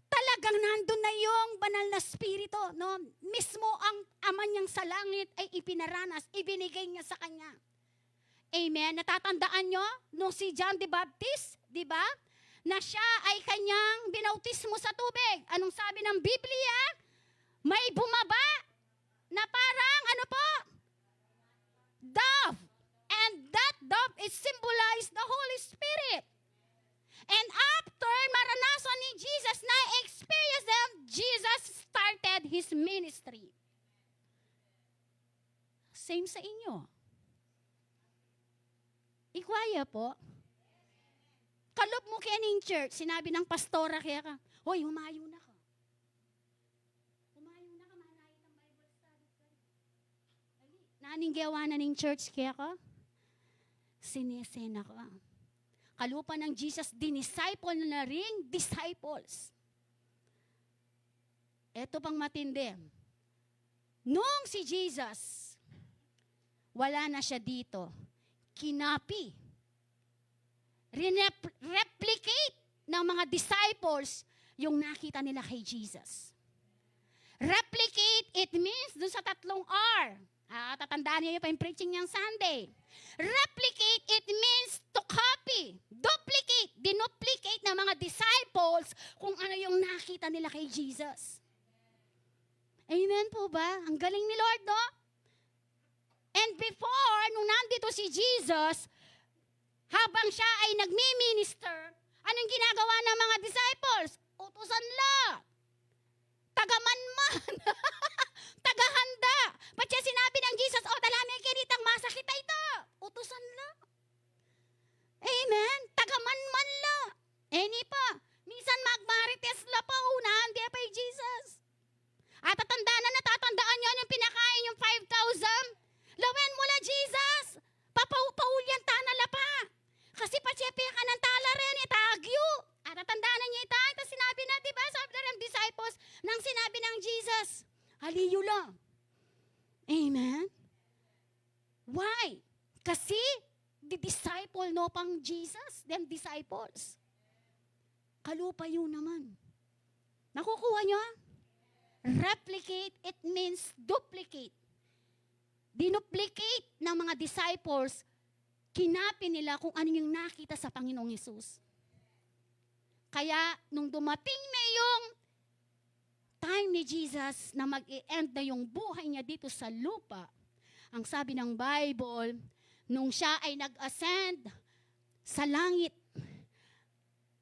talagang nandun na yung banal na Spirito. No? Mismo ang Ama niyang sa langit ay ipinaranas, ibinigay niya sa kanya. Amen? Natatandaan nyo nung si John the Baptist, di ba? Na siya ay kanyang binautismo sa tubig. Anong sabi ng Biblia? May bumaba na parang, ano po? Dove. And that dove is symbolized the Holy Spirit. And after maranasan ni Jesus na experience them, Jesus started His ministry. Same sa inyo. Ikwaya po. Kalob mo kaya ning church, sinabi ng pastora kaya ka, hoy, humayo na ka. Humayo na ka, manayit ang Bible study ka. Naning gawa na ning church kaya ka? Sinesena ka. Kalupa ng Jesus, dinisciple na rin disciples. Ito pang matindi. Nung si Jesus, wala na siya dito, kinapi, replicate ng mga disciples yung nakita nila kay Jesus. Replicate, it means dun sa 3 R. Tatandaan niyo pa yung preaching niyang Sunday. Replicate, it means to copy. Duplicate, dinuplicate ng mga disciples kung ano yung nakita nila kay Jesus. Amen po ba? Ang galing ni Lord, no? And before, nung nandito si Jesus, habang siya ay nagmi-minister, anong ginagawa ng mga disciples? Utusan la. Tagamanman. Tagahanda. Ba't siya sinabi ng Jesus, talamay kinitang masakita ito. Utusan la. Amen. Tagamanman la. Eni pa. Minsan magmarites la pa. Unahan di pa Jesus. At natatandaan nyo yung pinakain yung 5,000. Lawen mo la Jesus. Papaulyan tanala pa. Kasi patsyepe ka ng tala rin, itagyo. At tatandaan niya ito, ito sinabi na, di ba? Sabi na ng disciples, nang sinabi ng Jesus, haliyo lang. Amen? Why? Kasi, the disciple no pang Jesus, them disciples. Kalupa yun naman. Nakukuha nyo? Replicate, it means duplicate. Dinuplicate ng mga disciples, kinapi nila kung ano yung nakita sa Panginoong Hesus. Kaya, nung dumating na yung time ni Jesus na mag-i-end na yung buhay niya dito sa lupa, Ang sabi ng Bible, nung siya ay nag-ascend sa langit,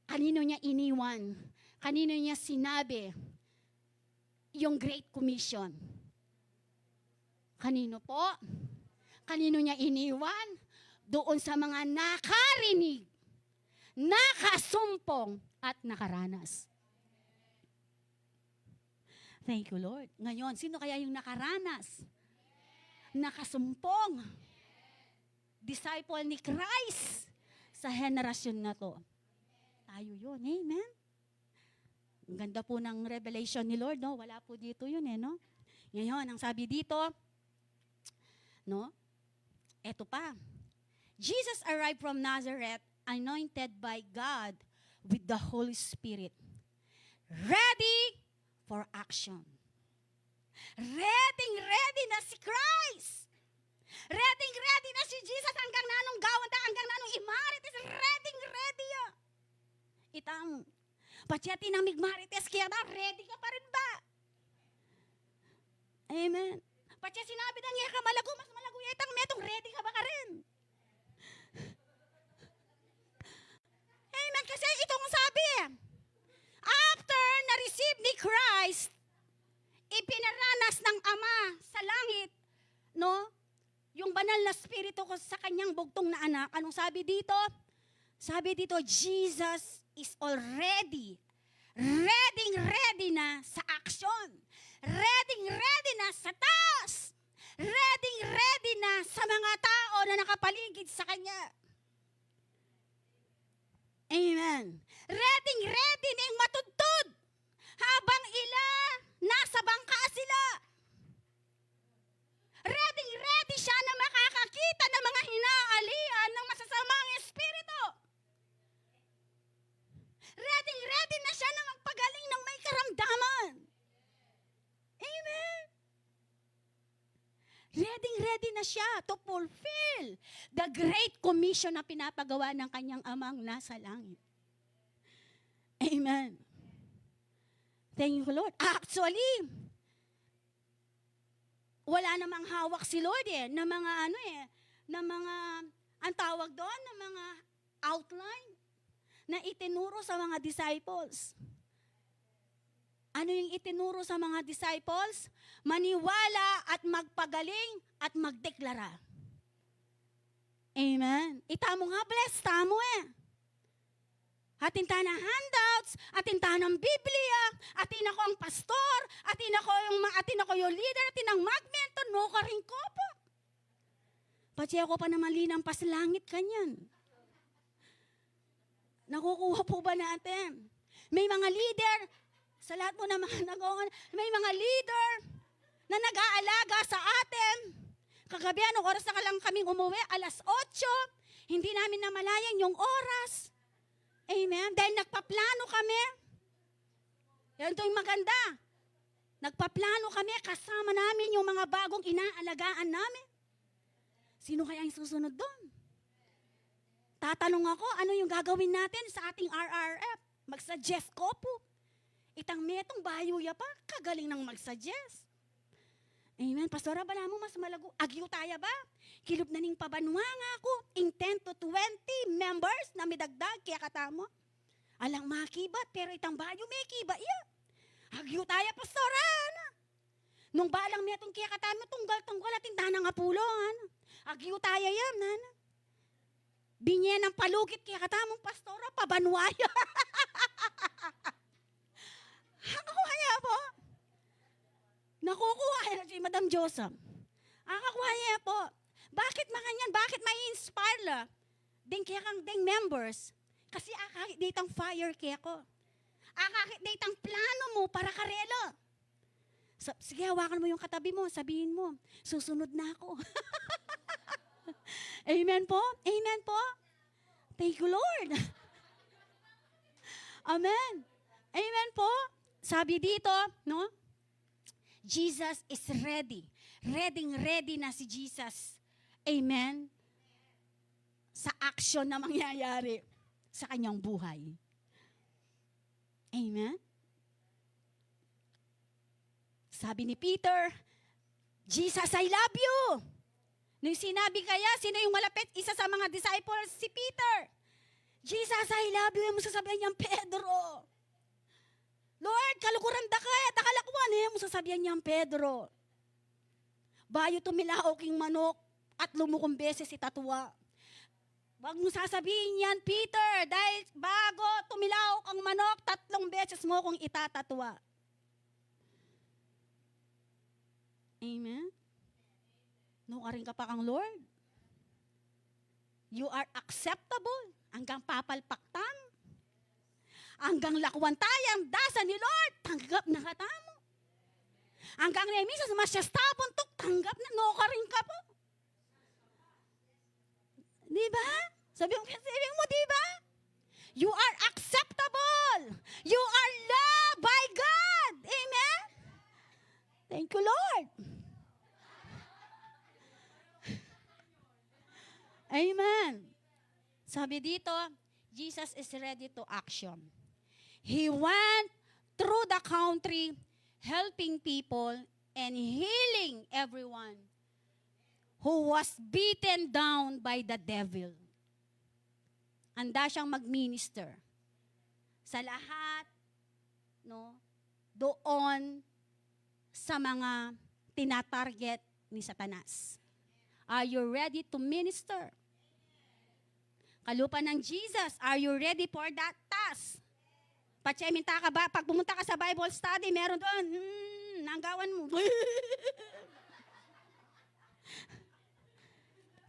kanino niya iniwan? Kanino niya sinabi yung Great Commission? Kanino po? Kanino niya iniwan? Doon sa mga nakarinig, nakasumpong, at nakaranas. Thank you, Lord. Ngayon, sino kaya yung nakaranas? Nakasumpong. Disciple ni Christ sa henerasyon na to. Tayo yun. Amen? Ang ganda po ng revelation ni Lord, no? Wala po dito yun, no? Ngayon, ang sabi dito, no? Eto pa. Jesus arrived from Nazareth, anointed by God with the Holy Spirit, ready for action. Ready na si Christ. Ready na si Jesus hanggang nanong gawanda, hanggang nanong imarites, ready ya. Itang, patyati ng migmarites, kaya ba, ready ka pa rin ba? Amen. Patyat sinabi na niya ka malago, mas malago itang metong, ready ka ba ka rin? Amen. Kasi itong sabi, after na-receive ni Christ, ipinaranas ng Ama sa langit, no? Yung banal na spirito ko sa kanyang bugtong na anak. Anong sabi dito? Sabi dito, Jesus is already ready na sa action. Ready na sa task. Ready na sa mga tao na nakapaligid sa kanya. Amen. Ready na yung matudtod habang nasa bangka sila. Ready siya na makakakita ng mga hinaalian ng masasamang espiritu. Ready na siya na magpagaling ng may karamdaman. Amen. Ready na siya to fulfill the great commission na pinapagawa ng kanyang amang nasa langit. Amen. Thank you, Lord. Actually, wala namang hawak si Lord na mga ang tawag doon, na mga outline na itinuro sa mga disciples. Ano yung itinuro sa mga disciples? Maniwala at magpagaling at magdeklara. Amen. Itamo nga, bless, tamo Atin ta na handouts, atin ta ng Biblia, atin ako ang pastor, atin ako yung leader, atin ang magmentor, no ka rin ko po. Pati ako pa naman linang paslangit kanyan. Nakukuha po ba natin? May mga leader, sa lahat mo na mga may mga leader na nag-aalaga sa atin. Kagabi, anong oras na lang kaming umuwi? 8:00. Hindi namin namalayan yung oras. Amen. Dahil nagpaplano kami. Yan ito yung maganda. Nagpaplano kami, kasama namin yung mga bagong inaalagaan namin. Sino kaya yung susunod doon? Tatanong ako, ano yung gagawin natin sa ating RRF? Mag-suggest ko po. Itang metong bayuya pa, kagaling nang mag-suggest. Amen. Pastora, bala mo mas malago. Agyo tayo ba? Kilub na ning pabanwa nga ako. In 10 to 20 members na midagdag. Kaya katamo. Alang makibat, pero itang bayo may kiba iya. Agyo tayo, pastora. Nung balang metong kaya katamo, tunggal ating tanang apulong. Agyo tayo yan. Binye ng palugit kaya katamong pastora, pabanwaya. Ako kaya po. Nakukuha na si Madam Joseph. Akakuha po. Bakit makanyan? Bakit may inspire la? Ding kaya kang ding members. Kasi akakit ditang fire kaya ko. Akakit ditang plano mo para karelo. Sige, hawakan mo yung katabi mo. Sabihin mo, susunod na ako. Amen po? Amen po? Thank you, Lord. Amen. Amen po? Sabi dito, no? Jesus is ready. Ready na si Jesus. Amen? Sa action na mangyayari sa kanyang buhay. Amen? Sabi ni Peter, Jesus, I love you. Nung sinabi kaya, sino yung malapit? Isa sa mga disciples, si Peter. Jesus, I love you. Yung sasabihan niyang Pedro. Lord, kalukuran da kaya, dakalakwan. Yung sasabihan niyang Pedro. Bayo tumilaok yung manok at lumukong beses si tatwa. Huwag mo sasabihin yan, Peter, dahil bago tumilaok ang manok, 3 beses mo kung itatatwa. Amen? Nukarin ka pa kang Lord. You are acceptable. Hanggang papalpaktan. Hanggang lakwan tayang dasa ni Lord. Tanggap na katamo. Hanggang minsan masyastapon tuk, tanggap na, nukarin ka po. Diba? Sabi mo, diba? You are acceptable. You are loved by God. Amen? Thank you, Lord. Amen. Sabi dito, Jesus is ready to action. He went through the country helping people and healing everyone who was beaten down by the devil. Handa siyang mag-minister sa lahat, no, doon sa mga tinatarget ni Satanas. Are you ready to minister? Kalupa ng Jesus, are you ready for that task? Patseminta ka ba? Pag pumunta ka sa Bible study, meron doon, nanggawan mo.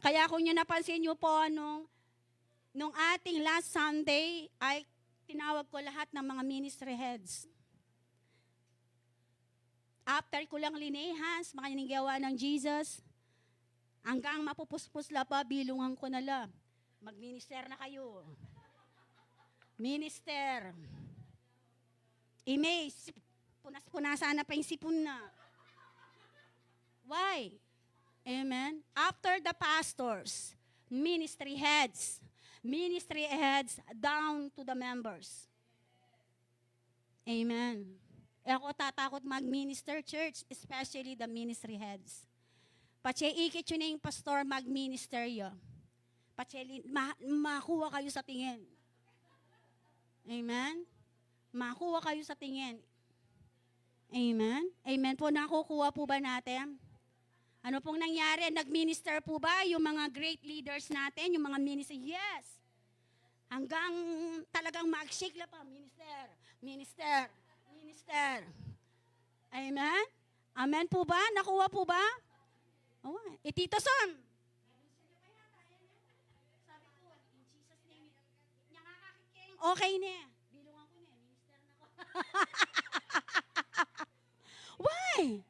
Kaya kung nyo napansin nyo po, nung ating last Sunday, ay tinawag ko lahat ng mga ministry heads. After ko lang linehas, makinagawa ng Jesus, hanggang mapupuspos la pa, bilungan ko na la. Mag-minister na kayo. Minister. Punas-punasan na pa yung sipon na. Why? Amen? After the pastors, ministry heads down to the members. Amen. Ako tatakot mag-minister, church, especially the ministry heads. Patse ikit yun na yung pastor mag-minister yun. Patse, makuha kayo sa tingin. Amen? Makuha kayo sa tingin. Amen? Amen po, nakukuha po ba natin? Ano pong nangyari? Nag-minister po ba yung mga great leaders natin, yung mga minister? Yes. Hanggang talagang mag-shake la pa. Minister. Amen? Amen po ba? Nakuha po ba? Oh, Tito Sam. Sabi ko, in Jesus name, okay na. Bilungan ko na, minister na ko. Why?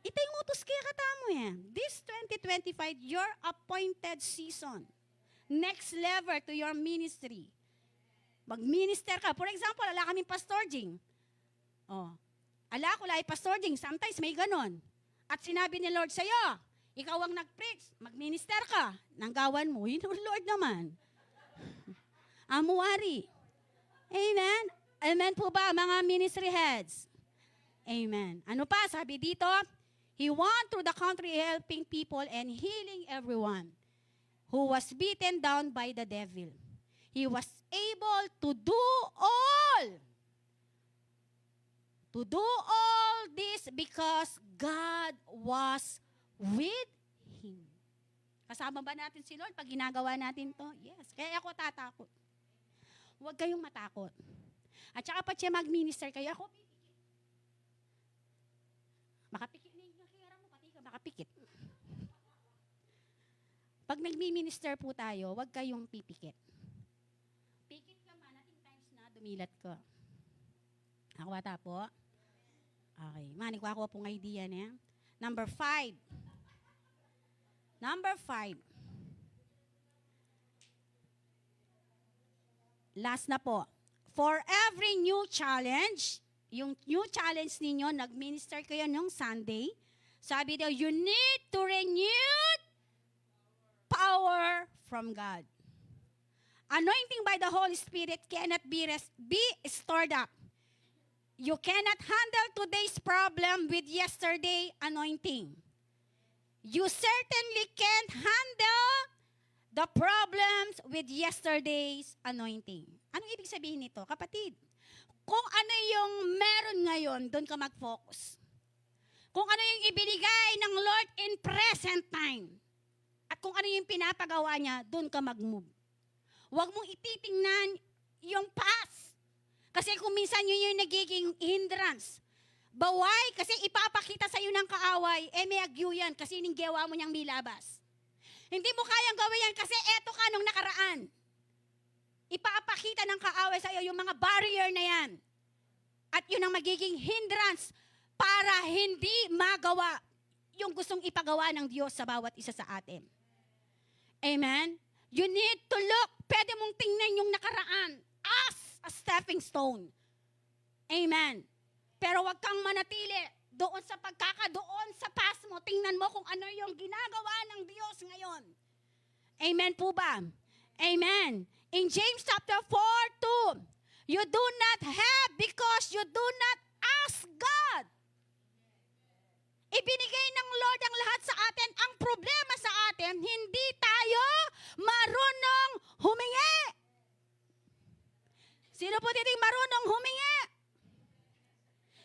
Itay ngutos kaya katamo yan. This 2025, your appointed season. Next level to your ministry. Mag-minister ka. For example, ala kaming Pastor Jing. Oh. Ala ko lai Pastor Jing. Sometimes may ganon. At sinabi ni Lord sa'yo, ikaw ang nag-preach, mag-minister ka. Nanggawan mo, yun Lord naman. Amuari. Amen? Amen po ba mga ministry heads? Amen. Ano pa? Sabi dito, He went through the country helping people and healing everyone who was beaten down by the devil. He was able to do all this because God was with him. Kasama ba natin si Lord pag ginagawa natin to? Yes. Kaya ako tatakot. Huwag kayong matakot. At saka pa siya mag-minister kayo, ako pipikit. Makapikit na yung nakikira mo, pati ka makapikit. Pag nag-minister po tayo, huwag kayong pipikit. Pikit ka man, ating times na dumilat ka. Ako ata po. Okay. Manik ko ako pong idea niya. Number 5. Last na po. For every new challenge, yung new challenge ninyo, nag-minister kayo nung Sunday, sabi daw, you need to renew power from God. Anointing by the Holy Spirit cannot be stored up. You cannot handle today's problem with yesterday anointing. You certainly can't handle the problems with yesterday's anointing. Anong ibig sabihin nito, kapatid? Kung ano yung meron ngayon, doon ka mag-focus. Kung ano yung ibinigay ng Lord in present time. At kung ano yung pinapagawa niya, doon ka mag-move. Huwag mong ititingnan yung past. Kasi kung minsan yun yung nagiging hindrance. Baway, kasi ipapakita sa iyo ng kaaway, may agyo yan, kasi ninggewa mo niyang milabas. Hindi mo kayang gawin yan, kasi eto ka nung nakaraan. Ipapakita ng kaaway sa iyo yung mga barrier na yan. At yun ang magiging hindrance para hindi magawa yung gustong ipagawa ng Diyos sa bawat isa sa atin. Amen? You need to look. Pwede mong tingnan yung nakaraan as a stepping stone. Amen. Pero wag kang manatili doon sa pagkakadoon sa past mo. Tingnan mo kung ano yung ginagawa ng Diyos ngayon. Amen po ba? Amen. In James chapter 4:2, you do not have because you do not ask God. Ibinigay ng Lord ang lahat sa atin. Ang problema sa atin, hindi tayo marunong humingi. Sino po titing marunong humingi?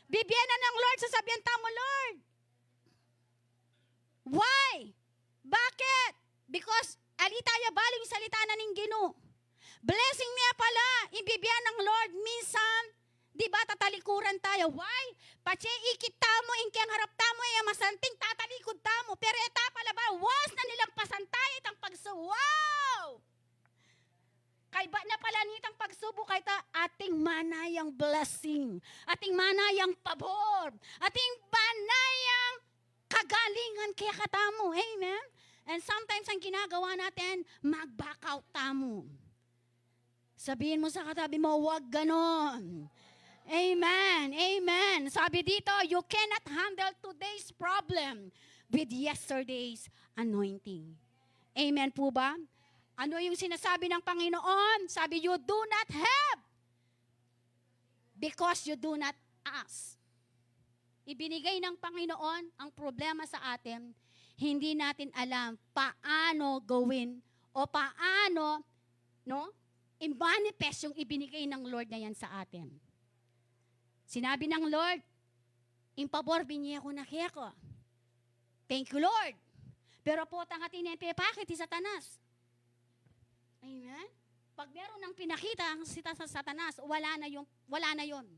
Bibigyan na ng Lord, sasabihan tamo, Lord. Why? Bakit? Because alitaya baling salita na ning Ginoo. Blessing niya pala, ibibigyan ng Lord minsan. Di ba tatalikuran tayo? Why? Pache ikita mo, inkyang harap tamo, masanting tatalikod tamo. Pero eta pala ba, was na nilang pasantay itang wow! Kay ba na pala nitang pagsubo kay ta ating manayang blessing, ating manayang pabor, ating manayang kagalingan kaya katamo. Amen? And sometimes ang ginagawa natin, mag-back out tamo. Sabihin mo sa katabi mo, huwag ganon. Amen. Amen. Sabi dito, you cannot handle today's problem with yesterday's anointing. Amen po ba? Ano yung sinasabi ng Panginoon? Sabi, you do not have because you do not ask. Ibinigay ng Panginoon ang problema sa atin, hindi natin alam paano gawin o paano i-manifest yung ibinigay ng Lord na yan sa atin. Sinabi ng Lord, in pabor binigyan ko na kaya ko. Thank you, Lord. Pero po tangatin niya pakit si Satanas. Amen? Pag meron ng pinakita ang sa Satanas, wala na yon.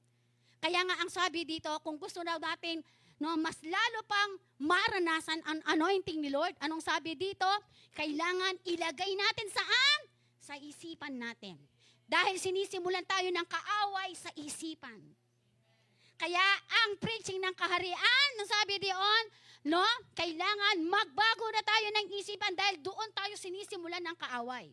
Kaya nga ang sabi dito, kung gusto daw natin mas lalo pang maranasan ang anointing ni Lord, anong sabi dito? Kailangan ilagay natin saan? Sa isipan natin. Dahil sinisimulan tayo ng kaaway sa isipan. Kaya ang preaching ng kaharian, sabi diyon, kailangan magbago na tayo ng isipan dahil doon tayo sinisimulan ng kaaway.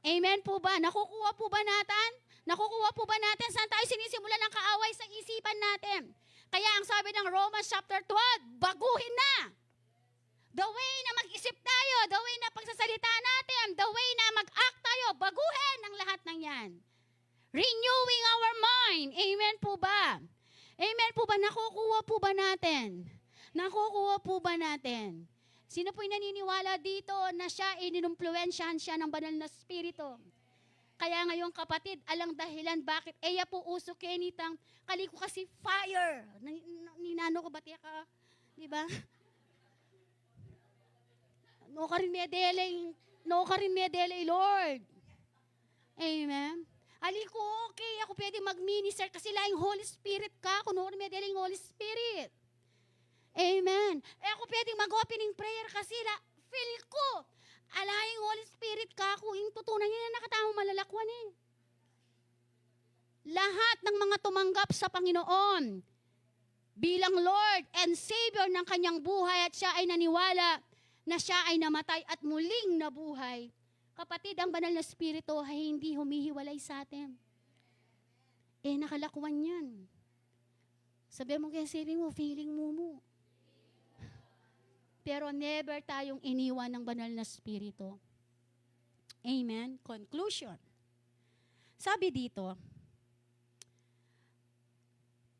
Amen po ba? Nakukuha po ba natin? Nakukuha po ba natin saan tayo sinisimulan ng kaaway sa isipan natin? Kaya ang sabi ng Romans chapter 12, baguhin na. The way na mag-isip tayo, the way na pagsasalita natin, the way na mag-act tayo, baguhin ang lahat ng yan. Renewing our mind. Amen po ba? Amen po ba? Nakukuha po ba natin? Nakukuha po ba natin? Sino po'y naniniwala dito na siya ininumplwensyahan siya ng banal na spirito? Kaya ngayon kapatid, alang dahilan bakit eya po uso kenitang kaliko kasi fire. Ninano ko ba't ka? Di ba? No ka rin medelay, Lord. Amen. Aliko, okay, ako pwede mag-minister kasi laing Holy Spirit ka. Kuno may daling Holy Spirit. Amen. Ako pwede mag-opening prayer kasi feel ko, alaing Holy Spirit ka ako. Yung tutunan niya na nakatamang malalakwan Lahat ng mga tumanggap sa Panginoon bilang Lord and Savior ng kanyang buhay at siya ay naniwala na siya ay namatay at muling nabuhay. Kapatid, ang banal na spirito ay hindi humihiwalay sa atin. Nakalakwan yan. Sabi mo kaya saving mo, feeling mo. Pero never tayong iniwan ng banal na spirito. Amen? Conclusion. Sabi dito,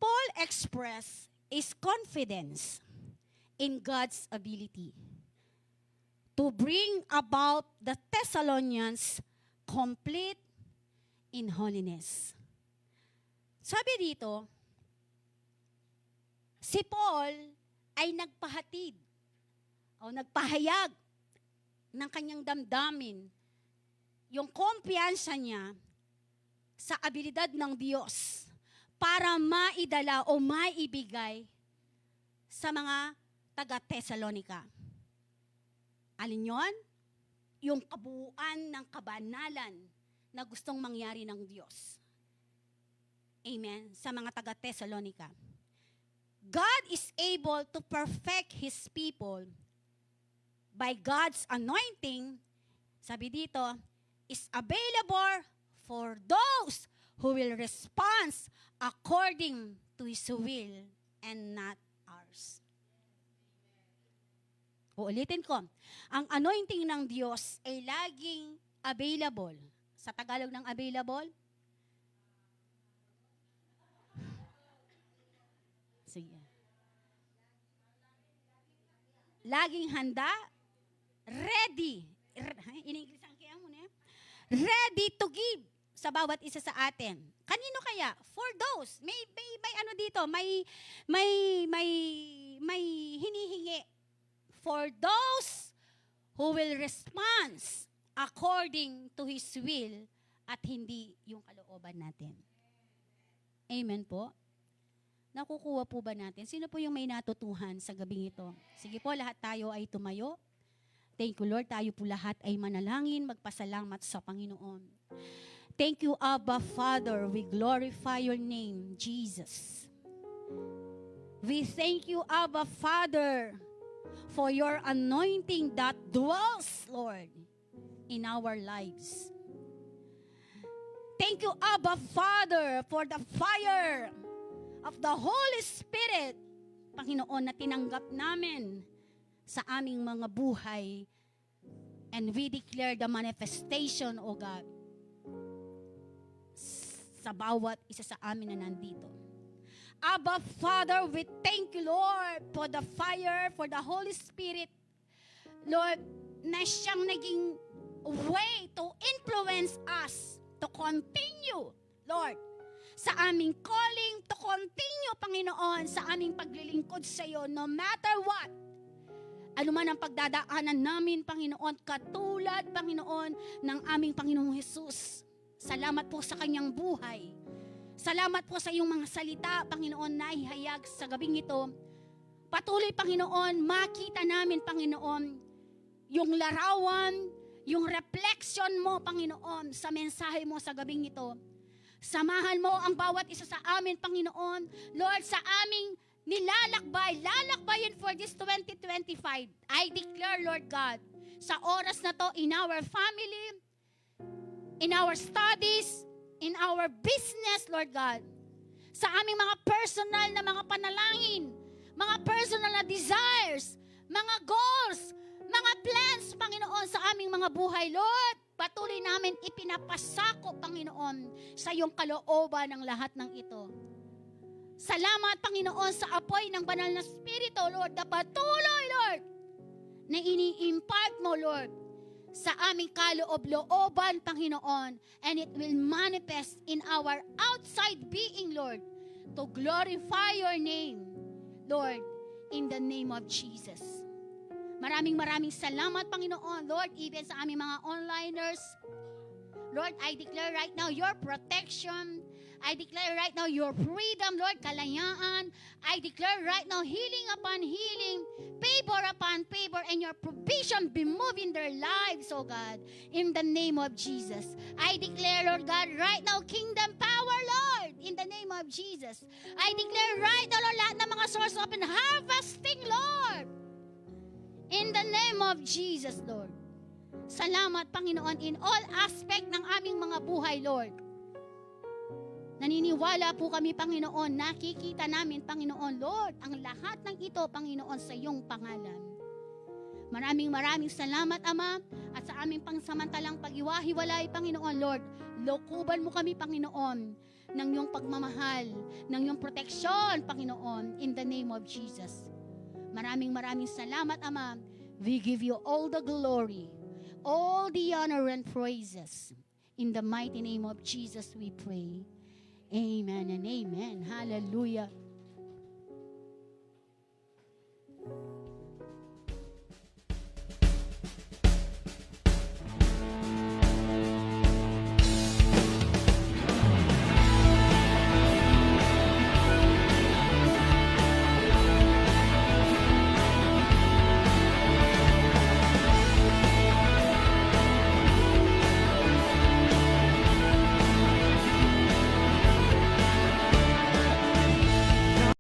Paul expressed his confidence in God's ability to bring about the Thessalonians complete in holiness. Sabi dito, si Paul ay nagpahatid o nagpahayag ng kanyang damdamin, yung kumpiyansa niya sa abilidad ng Diyos para maidala o maibigay sa mga taga-Thessalonica. Alin yon? Yung kabuuan ng kabanalan na gustong mangyari ng Diyos. Amen. Sa mga taga-Thessalonica. God is able to perfect His people by God's anointing, sabi dito, is available for those who will respond according to His will and not ours. Uulitin ko, ang anointing ng Diyos ay laging available. Sa Tagalog ng available? Sige. Laging handa, ready. In-English ang kaya mo na. Ready to give sa bawat isa sa atin. Kanino kaya? For those. May ano dito, may hinihingi. For those who will respond according to His will at hindi yung kalooban natin. Amen po. Nakukuha po ba natin? Sino po yung may natutuhan sa gabing ito? Sige po, lahat tayo ay tumayo. Thank you, Lord. Tayo po lahat ay manalangin, magpasalamat sa Panginoon. Thank you, Abba, Father. We glorify your name, Jesus. We thank you, Abba, Father, for your anointing that dwells, Lord, in our lives. Thank you, Abba, Father, for the fire of the Holy Spirit, Panginoon, na tinanggap namin sa aming mga buhay. And we declare the manifestation, O God, sa bawat isa sa amin na nandito. Abba, Father, we thank you, Lord, for the fire, for the Holy Spirit, Lord, na siyang naging way to influence us to continue, Lord, sa aming calling, to continue, Panginoon, sa aming paglilingkod sa iyo, no matter what. Ano man ang pagdadaanan namin, Panginoon, katulad, Panginoon, ng aming Panginoong Hesus. Salamat po sa kanyang buhay. Salamat po sa iyong mga salita, Panginoon, na ihayag sa gabing ito. Patuloy, Panginoon, makita namin, Panginoon, yung larawan, yung reflection mo, Panginoon, sa mensahe mo sa gabing ito. Samahan mo ang bawat isa sa amin, Panginoon. Lord, sa aming lalakbayin for this 2025. I declare, Lord God, sa oras na to, in our family, in our studies, in our business, Lord God, sa aming mga personal na mga panalangin, mga personal na desires, mga goals, mga plans, Panginoon, sa aming mga buhay, Lord, patuloy namin ipinapasako, Panginoon, sa iyong kalooban ng lahat ng ito. Salamat, Panginoon, sa apoy ng banal na Espiritu, Lord, na patuloy, Lord, na ini-impart mo, Lord, sa aming kaloob-looban, Panginoon, and it will manifest in our outside being, Lord, to glorify your name, Lord, in the name of Jesus. Maraming salamat, Panginoon, Lord, even sa aming mga onliners. Lord, I declare right now your protection. I declare right now your freedom, Lord, kalayaan. I declare right now healing upon healing, favor upon favor, and your provision be moved in their lives, oh God, in the name of Jesus. I declare, Lord God, right now kingdom power, Lord, in the name of Jesus. I declare right now, Lord, lahat ng mga source open harvesting, Lord, in the name of Jesus, Lord. Salamat, Panginoon, in all aspect ng aming mga buhay, Lord. Naniniwala po kami, Panginoon, nakikita namin, Panginoon, Lord, ang lahat ng ito, Panginoon, sa iyong pangalan. Maraming salamat, Ama, at sa aming pangsamantalang pag-iwahiwalay, Panginoon, Lord, lokuban mo kami, Panginoon, ng iyong pagmamahal, ng iyong proteksyon, Panginoon, in the name of Jesus. Maraming salamat, Ama. We give you all the glory, all the honor and praises. In the mighty name of Jesus we pray. Amen and amen. Hallelujah.